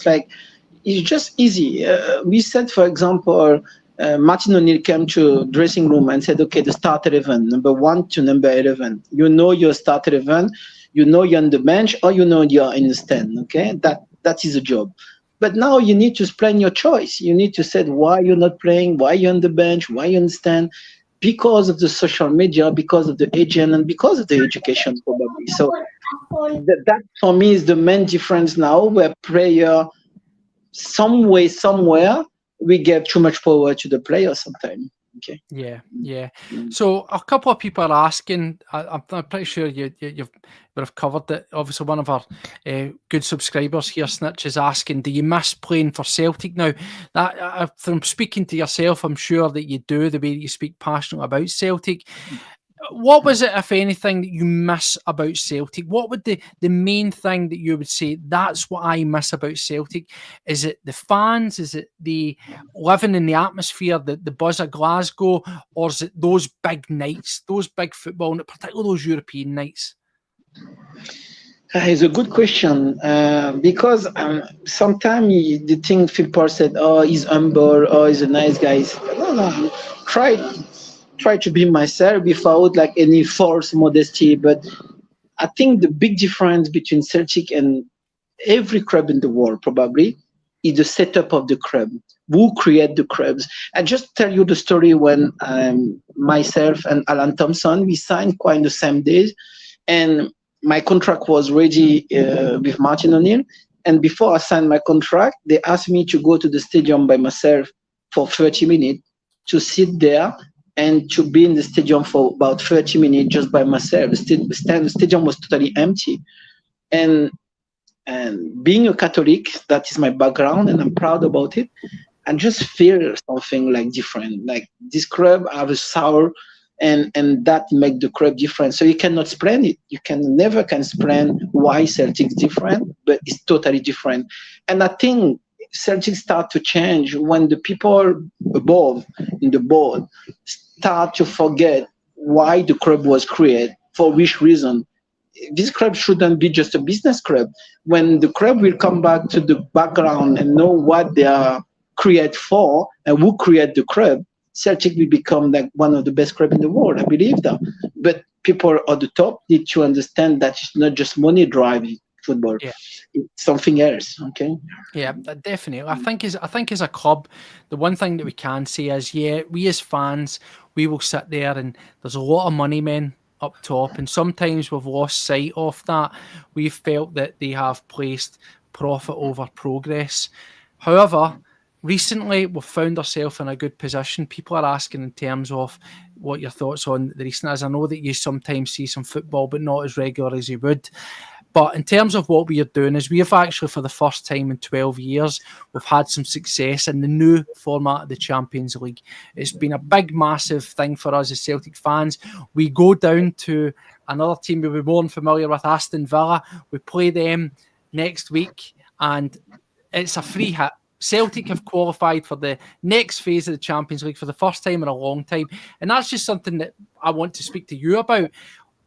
it's just easy. We said, for example, Martin O'Neill came to dressing room and said, okay, the start 11, number 1 to number 11. You know your start 11, you know you're on the bench, or you know you're in the stand, okay? That is a job. But now you need to explain your choice. You need to say why you're not playing, why you're on the bench, why you understand, because of the social media, because of the agent, and because of the education, probably. So that for me is the main difference now, where player, some way, somewhere, we give too much power to the player sometimes. Okay. Yeah. So a couple of people are asking. I'm pretty sure you would have covered it. Obviously, one of our good subscribers here, Snitch, is asking, "Do you miss playing for Celtic now?" That from speaking to yourself, I'm sure that you do. The way that you speak passionately about Celtic. What was it, if anything, that you miss about Celtic? What would the main thing that you would say, that's what I miss about Celtic? Is it the fans? Is it the living in the atmosphere, the buzz of Glasgow? Or is it those big nights, those big football, and particularly those European nights? It's a good question, because sometimes the thing people said, oh, he's humble, oh, he's a nice guy. No, try to be myself without any false modesty. But I think the big difference between Celtic and every club in the world probably is the setup of the club. Who create the clubs? I just tell you the story when myself and Alan Thompson, we signed quite the same days, and my contract was ready with Martin O'Neill. And before I signed my contract, they asked me to go to the stadium by myself for 30 minutes, to sit there and to be in the stadium for about 30 minutes just by myself. The stadium was totally empty. And being a Catholic, that is my background, and I'm proud about it. I just feel something different. Like this club have a sour, and that make the club different. So you cannot explain it. You never can explain why Celtic's different, but it's totally different. And I think Celtic start to change when the people above in the board start to forget why the club was created, for which reason. This club shouldn't be just a business club. When the club will come back to the background and know what they are created for and who create the club, Celtic will become one of the best clubs in the world. I believe that. But people at the top need to understand that it's not just money driving football. Yeah. It's something else. Okay. Yeah, definitely. I think as a club, the one thing that we can say is, we as fans, we will sit there and there's a lot of money men up top, and sometimes we've lost sight of that. We've felt that they have placed profit over progress. However, recently we've found ourselves in a good position. People are asking in terms of what your thoughts on the recent is. I know that you sometimes see some football, but not as regular as you would. But in terms of what we are doing is we have actually, for the first time in 12 years, we've had some success in the new format of the Champions League. It's been a big, massive thing for us as Celtic fans. We go down to another team we'll be more familiar with, Aston Villa. We play them next week, and it's a free hit. Celtic have qualified for the next phase of the Champions League for the first time in a long time. And that's just something that I want to speak to you about.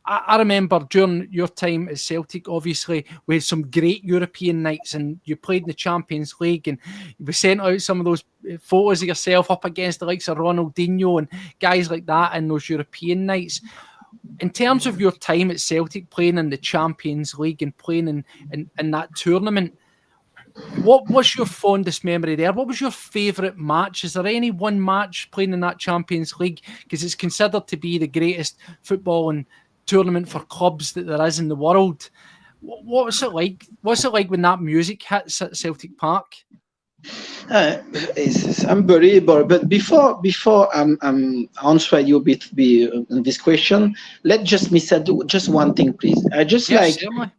I remember during your time at Celtic, obviously, we had some great European nights, and you played in the Champions League, and we sent out some of those photos of yourself up against the likes of Ronaldinho and guys like that in those European nights. In terms of your time at Celtic, playing in the Champions League and playing in that tournament, what was your fondest memory there? What was your favourite match? Is there any one match playing in that Champions League? Because it's considered to be the greatest footballing tournament for clubs that there is in the world. What was it like? What's it like when that music hits at Celtic Park? It's unbelievable. But before answer you this question, let just me say just one thing, please. I just Certainly.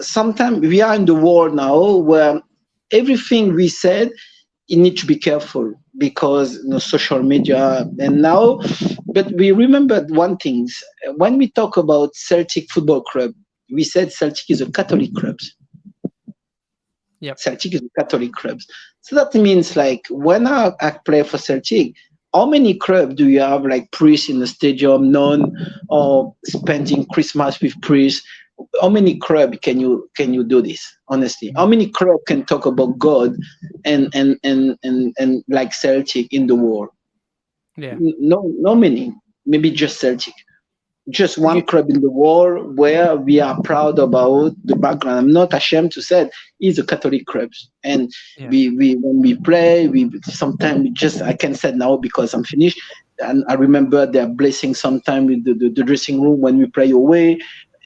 Sometimes we are in the world now where everything we said, you need to be careful because social media and now. But we remember one thing: when we talk about Celtic Football Club, we said Celtic is a Catholic club. Yep. Celtic is a Catholic club. So that means like when I play for Celtic, how many clubs do you have like priests in the stadium, none, or spending Christmas with priests? How many clubs can you do this? Honestly, how many clubs can talk about God and like Celtic in the world? Yeah. No many. Maybe just Celtic. Just one club in the world where we are proud about the background. I'm not ashamed to say it's a Catholic club. And we when we play, sometimes I can say now because I'm finished. And I remember their blessing sometime with the dressing room when we pray away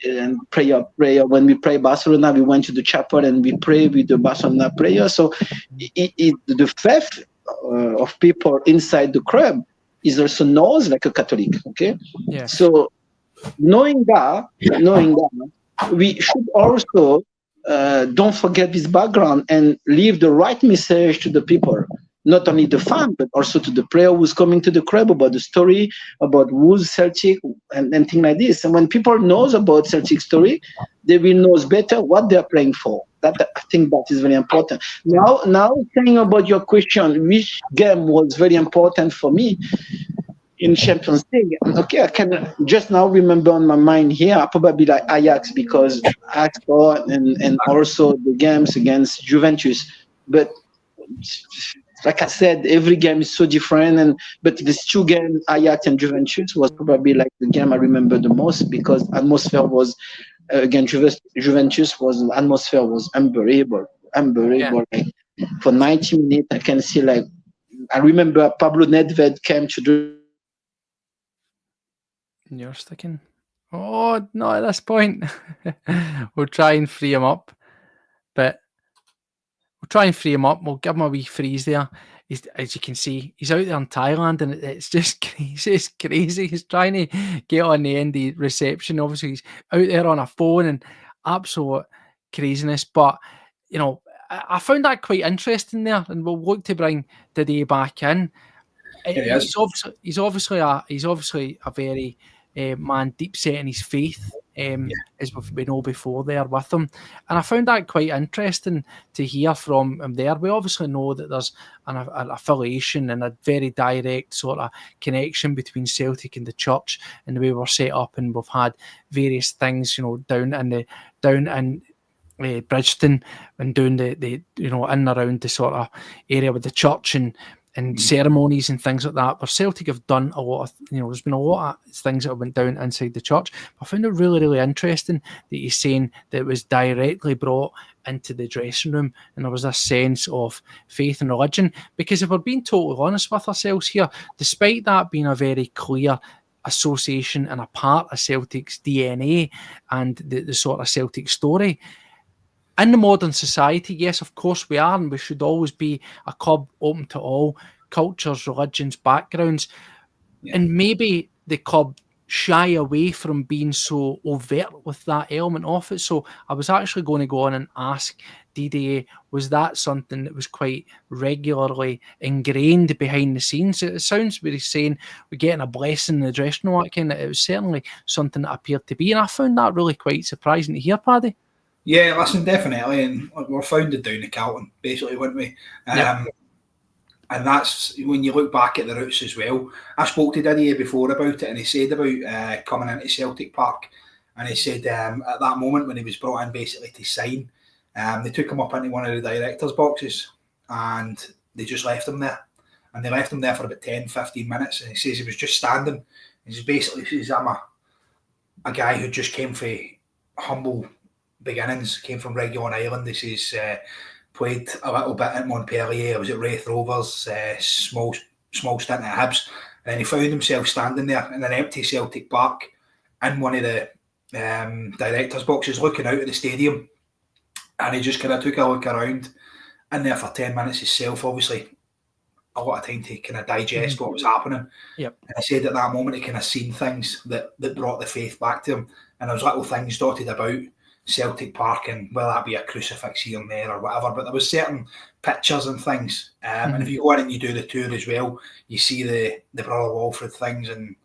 and prayer. When we pray Barcelona, we went to the chapel and we pray with the Barcelona prayer. So the faith of people inside the club is also known like a Catholic. Okay. Yeah. So knowing that, we should also don't forget this background and leave the right message to the people, not only the fan, but also to the player who's coming to the club about the story, about who's Celtic and things like this. And when people knows about Celtic story, they will know better what they're playing for. That I think that is very important. Now saying about your question, which game was very important for me in Champions League? Okay, I can just now remember on my mind here, probably like Ajax because Ajax and also the games against Juventus. But like I said, every game is so different. But these two games, Ajax and Juventus, was probably like the game I remember the most because atmosphere was against Juventus atmosphere was unbelievable. Yeah. Like, for 90 minutes, I can see like I remember Pablo Nedved came to do. You're sticking. Oh, not at this point. We'll try and free him up. But we'll try and free him up. We'll give him a wee freeze there. As you can see, he's out there in Thailand and it's just crazy. It's crazy. He's trying to get on the end of the reception. Obviously, he's out there on a phone and absolute craziness. But, I found that quite interesting there. And we'll look to bring Didier back in. He's obviously a very man deep set in his faith, as we know before there with him, and I found that quite interesting to hear from him there. We obviously know that there's an affiliation and a very direct sort of connection between Celtic and the church and the way we're set up, and we've had various things, down in Bridgeton and doing the in and around the sort of area with the church and ceremonies and things like that, where Celtic have done a lot of, there's been a lot of things that have went down inside the church. I found it really, really interesting that he's saying that it was directly brought into the dressing room and there was a sense of faith and religion. Because if we're being totally honest with ourselves here, despite that being a very clear association and a part of Celtic's DNA and the sort of Celtic story, in the modern society, yes, of course we are, and we should always be a club open to all cultures, religions, backgrounds. Yeah. And maybe the club shy away from being so overt with that element of it. So I was actually going to go on and ask Didier, was that something that was quite regularly ingrained behind the scenes? It sounds what he's saying, we're getting a blessing in the dressing room. It was certainly something that appeared to be, and I found that really quite surprising to hear, Paddy. Yeah, listen, definitely, and we're founded down the Calton, basically, weren't we? And that's when you look back at the roots as well. I spoke to Didier before about it, and he said about coming into Celtic Park, and he said at that moment when he was brought in basically to sign, they took him up into one of the directors' boxes, and they just left him there. And they left him there for about 10, 15 minutes, and he says he was just standing. He says, I'm a guy who just came from humble beginnings, came from Region Ireland. He says played a little bit at Montpellier. I was at Wraith Rovers, small stint at Hibs, and then he found himself standing there in an empty Celtic Park in one of the directors' boxes, looking out at the stadium, and he just kind of took a look around in there for 10 minutes himself. Obviously, a lot of time to kind of digest what was happening. Yep. And he said at that moment he kind of seen things that brought the faith back to him, and there was little things dotted about Celtic Park, and whether that be a crucifix here and there or whatever, but there was certain pictures and things. And if you go in and you do the tour as well, you see the Brother Walfrid things and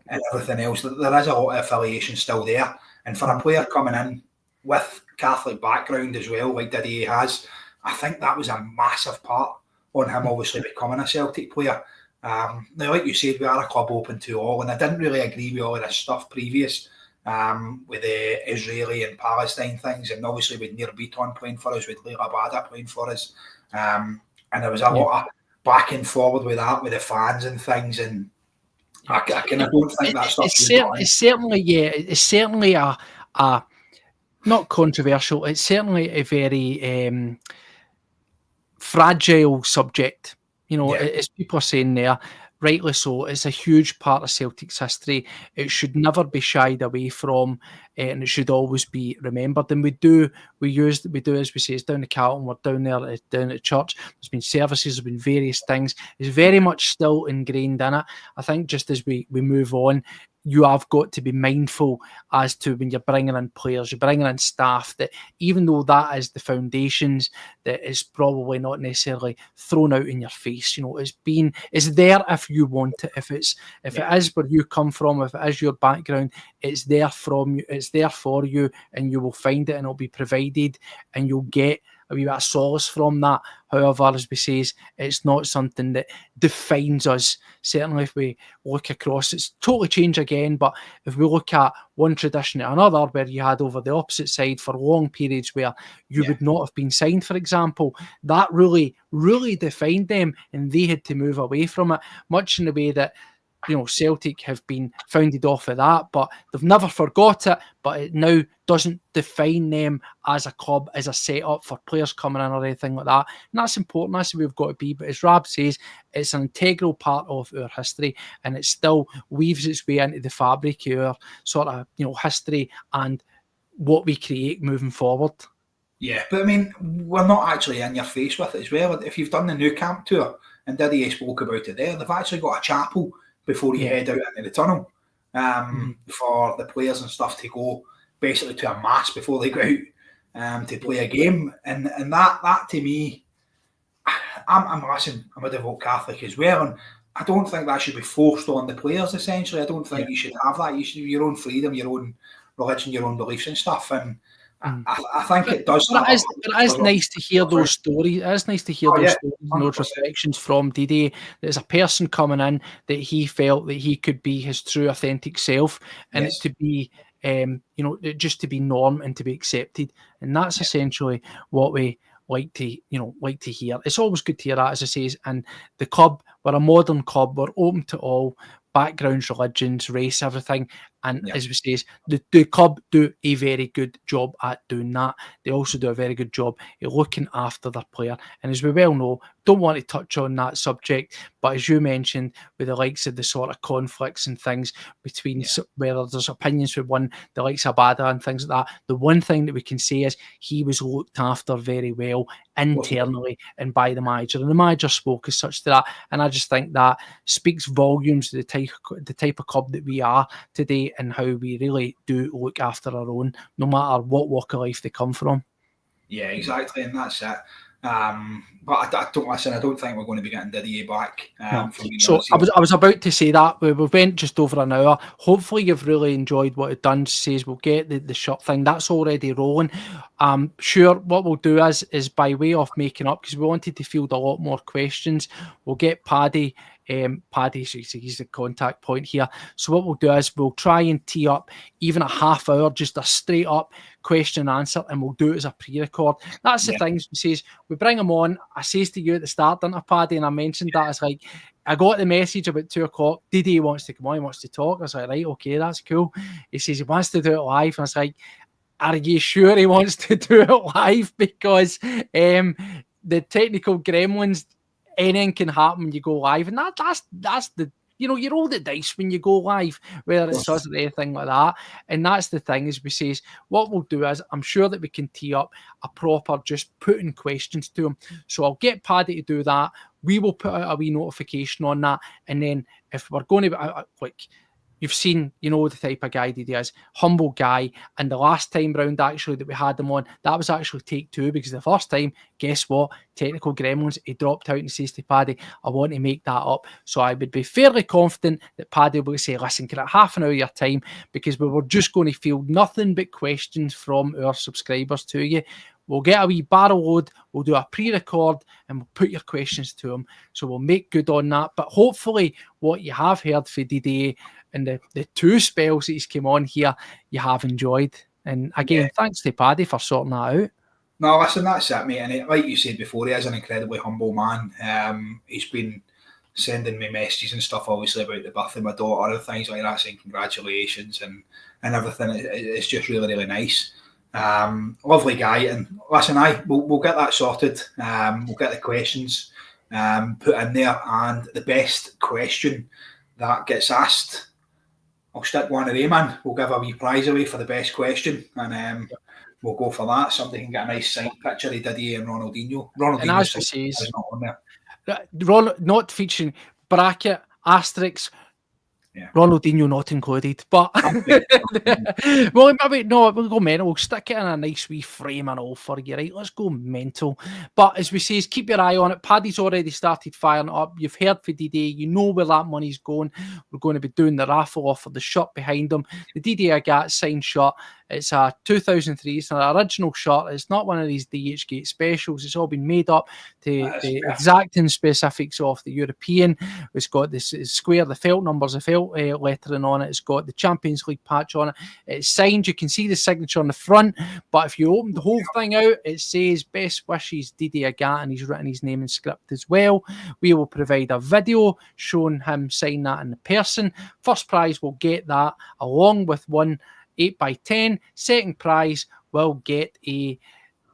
everything else. There is a lot of affiliation still there. And for a player coming in with Catholic background as well, like Didier has, I think that was a massive part on him obviously becoming a Celtic player. Now, like you said, we are a club open to all, and I didn't really agree with all of this stuff previous. With the Israeli and Palestine things, and obviously with Nir Beaton playing for us, with Leila Bada playing for us, and there was a lot of back and forward with that, with the fans and things, and I kind of don't think that stuff. It's certainly a not controversial. It's certainly a very fragile subject. As people are saying there. Rightly so, it's a huge part of Celtic's history. It should never be shied away from, and it should always be remembered. And we do, as we say, it's down the Calton, we're down there, down at church. There's been services, there's been various things. It's very much still ingrained in it. I think just as we move on, you have got to be mindful as to when you're bringing in players, you're bringing in staff, that even though that is the foundations, that is probably not necessarily thrown out in your face. It's there if you want it. If it is where you come from, if it is your background, it's there it's there for you, and you will find it, and it'll be provided, and you'll get a wee bit of solace from that. However, as we say, it's not something that defines us. Certainly if we look across, it's totally changed again, but if we look at one tradition to another, where you had over the opposite side for long periods where you would not have been signed, for example, that really, really defined them, and they had to move away from it, much in the way that Celtic have been founded off of that, but they've never forgot it, but it now doesn't define them as a club, as a set-up for players coming in or anything like that. And that's important. That's where we've got to be. But as Rab says, it's an integral part of our history, and it still weaves its way into the fabric of our sort of history and what we create moving forward. Yeah, but I mean, we're not actually in your face with it as well. If you've done the new camp tour, and Didier spoke about it there, they've actually got a chapel before you head out into the tunnel for the players and stuff to go basically to a mass before they go out to play a game. And that to me, I'm a devout Catholic as well, and I don't think that should be forced on the players, essentially. I don't think you should have that. You should have your own freedom, your own religion, your own beliefs and stuff. And I think it does. But it is nice to hear those stories. It is nice to hear those stories and those reflections from Didier. There's a person coming in that he felt that he could be his true, authentic self, and it's to be, just to be norm and to be accepted. And that's essentially what we like to hear. It's always good to hear that, as I say. And the club, we're a modern club. We're open to all backgrounds, religions, race, everything. And as we say, the club do a very good job at doing that. They also do a very good job at looking after their player. And as we well know, don't want to touch on that subject, but as you mentioned, with the likes of the sort of conflicts and things between whether there's opinions for one, the likes of Bada and things like that, the one thing that we can say is he was looked after very well internally and by the manager. And the manager spoke as such to that. And I just think that speaks volumes to the type of club that we are today, and how we really do look after our own, no matter what walk of life they come from. Yeah, exactly, and that's it. But I don't think we're going to be getting Didier back. No. So I was about to say that we went just over an hour. Hopefully you've really enjoyed what it done. Says we'll get the shirt thing that's already rolling. Sure, what we'll do is by way of making up, because we wanted to field a lot more questions, we'll get Paddy. Paddy, he's the contact point here. So what we'll do is we'll try and tee up even a half hour, just a straight up question and answer, and we'll do it as a pre-record. That's the thing. He says we bring him on. I says to you at the start, didn't I, Paddy? And I mentioned that as like I got the message about 2:00. Didier wants to come on, he wants to talk. I was like, right, okay, that's cool. He says he wants to do it live. And I was like, are you sure he wants to do it live? Because the technical gremlins, anything can happen when you go live, and that's the you roll the dice when you go live, whether it's us or anything like that. And that's the thing, is we says what we'll do is I'm sure that we can tee up a proper just putting questions to him. So I'll get Paddy to do that. We will put out a wee notification on that, and then if we're going to like. You've seen, the type of guy that he is, humble guy. And the last time round, actually, that we had him on, that was actually take 2, because the first time, guess what? Technical gremlins, he dropped out and says to Paddy, I want to make that up. So I would be fairly confident that Paddy will say, listen, can I half an hour of your time? Because we were just going to field nothing but questions from our subscribers to you. We'll get a wee barrel load, we'll do a pre-record, and we'll put your questions to him. So we'll make good on that. But hopefully what you have heard for Didier and the 2 spells that he's come on here, you have enjoyed. And again, thanks to Paddy for sorting that out. No, listen, that's it, mate. And like you said before, he is an incredibly humble man. He's been sending me messages and stuff, obviously, about the birth of my daughter and things like that, saying congratulations and everything. It's just really, really nice. Lovely guy, and listen, we'll get that sorted. We'll get the questions put in there, and the best question that gets asked, I'll stick one of them in. We'll give a wee prize away for the best question, and we'll go for that. Somebody can get a nice signed picture of Didier and Ronaldinho. And as we say, is not on there. Not featuring bracket asterisk. Yeah. Ronaldinho not included, but well, maybe no, we'll go mental. We'll stick it in a nice wee frame and all for you, right? Let's go mental. But as we say, keep your eye on it. Paddy's already started firing it up. You've heard for Didier, you know where that money's going. We're going to be doing the raffle off of the shirt behind him, the Didier Agathe signed shirt. It's a 2003. It's an original shirt. It's not one of these DHgate specials. It's all been made up to the exacting specifics of the European. It's got this square, the felt numbers, the felt lettering on it. It's got the Champions League patch on it. It's signed. You can see the signature on the front. But if you open the whole thing out, it says best wishes Didier Agathe, and he's written his name in script as well. We will provide a video showing him sign that in person. First prize will get that along with one 8x10. Second prize will get a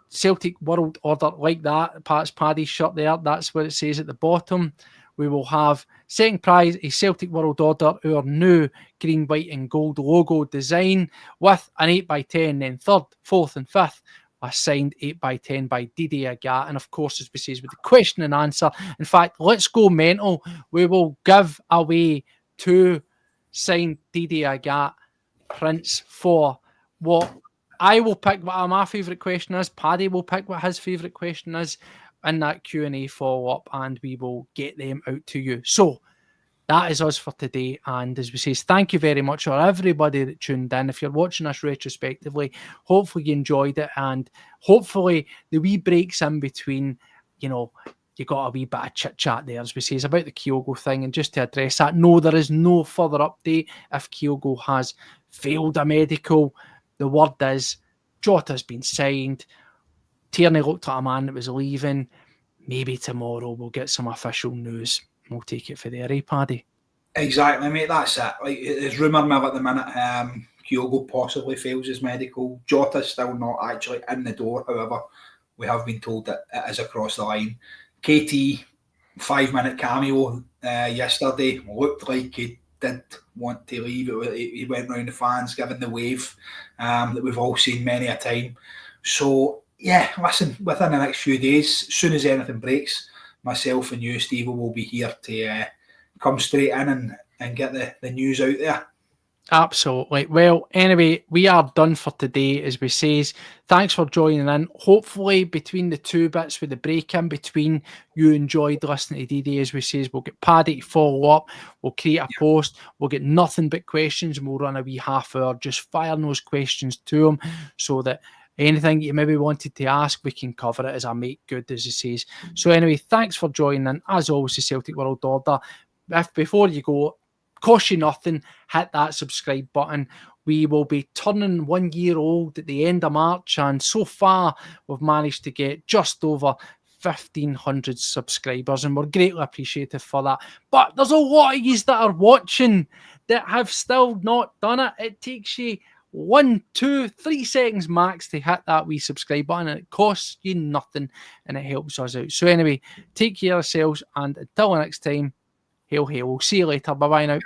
Celtic World Order like that. Pat's Paddy's shirt there. That's what it says at the bottom. We will have second prize, a Celtic World Order, our new green, white and gold logo design with an 8x10. Then third, fourth and fifth, a signed 8x10 by Didier Agathe. And of course, as we say, with the question and answer. In fact, let's go mental. We will give away 2 signed Didier Agathe prints for what I will pick what my favourite question is. Paddy will pick what his favourite question is in that Q&A follow-up, and we will get them out to you. So that is us for today. And as we say, thank you very much for everybody that tuned in. If you're watching us retrospectively, hopefully you enjoyed it, and hopefully the wee breaks in between, you got a wee bit of chit-chat there, as we say, about the Kyogo thing. And just to address that, no, there is no further update if Kyogo has failed a medical. The word is Jota's been signed. Tierney looked at a man that was leaving. Maybe tomorrow we'll get some official news. We'll take it for there, eh, Paddy? Exactly, mate. That's it. Like, there's rumour mill at the minute. Kyogo possibly fails his medical. Jota's still not actually in the door. However, we have been told that it is across the line. KT 5-minute cameo yesterday looked like he did want to leave. He went round the fans giving the wave that we've all seen many a time. So yeah, listen, within the next few days, as soon as anything breaks, myself and you, Steve, will be here to come straight in and get the news out there. Absolutely. Well, anyway, we are done for today, as we says. Thanks for joining in. Hopefully, between the two bits with the break in between, you enjoyed listening to DD, as we says. We'll get Paddy to follow up. We'll create a post. We'll get nothing but questions, and we'll run a wee half hour just firing those questions to him, so that anything you maybe wanted to ask, we can cover it as I make good, as he says. So anyway, thanks for joining in. As always, the Celtic World Order. Before you go, cost you nothing, hit that subscribe button. We will be turning 1 year old at the end of March, and so far we've managed to get just over 1,500 subscribers, and we're greatly appreciative for that. But there's a lot of yous that are watching that have still not done it. It takes you 1, 2, 3 seconds max to hit that wee subscribe button, and it costs you nothing, and it helps us out. So anyway, take care of yourselves, and until next time, hail, hail. We'll see you later. Bye-bye now.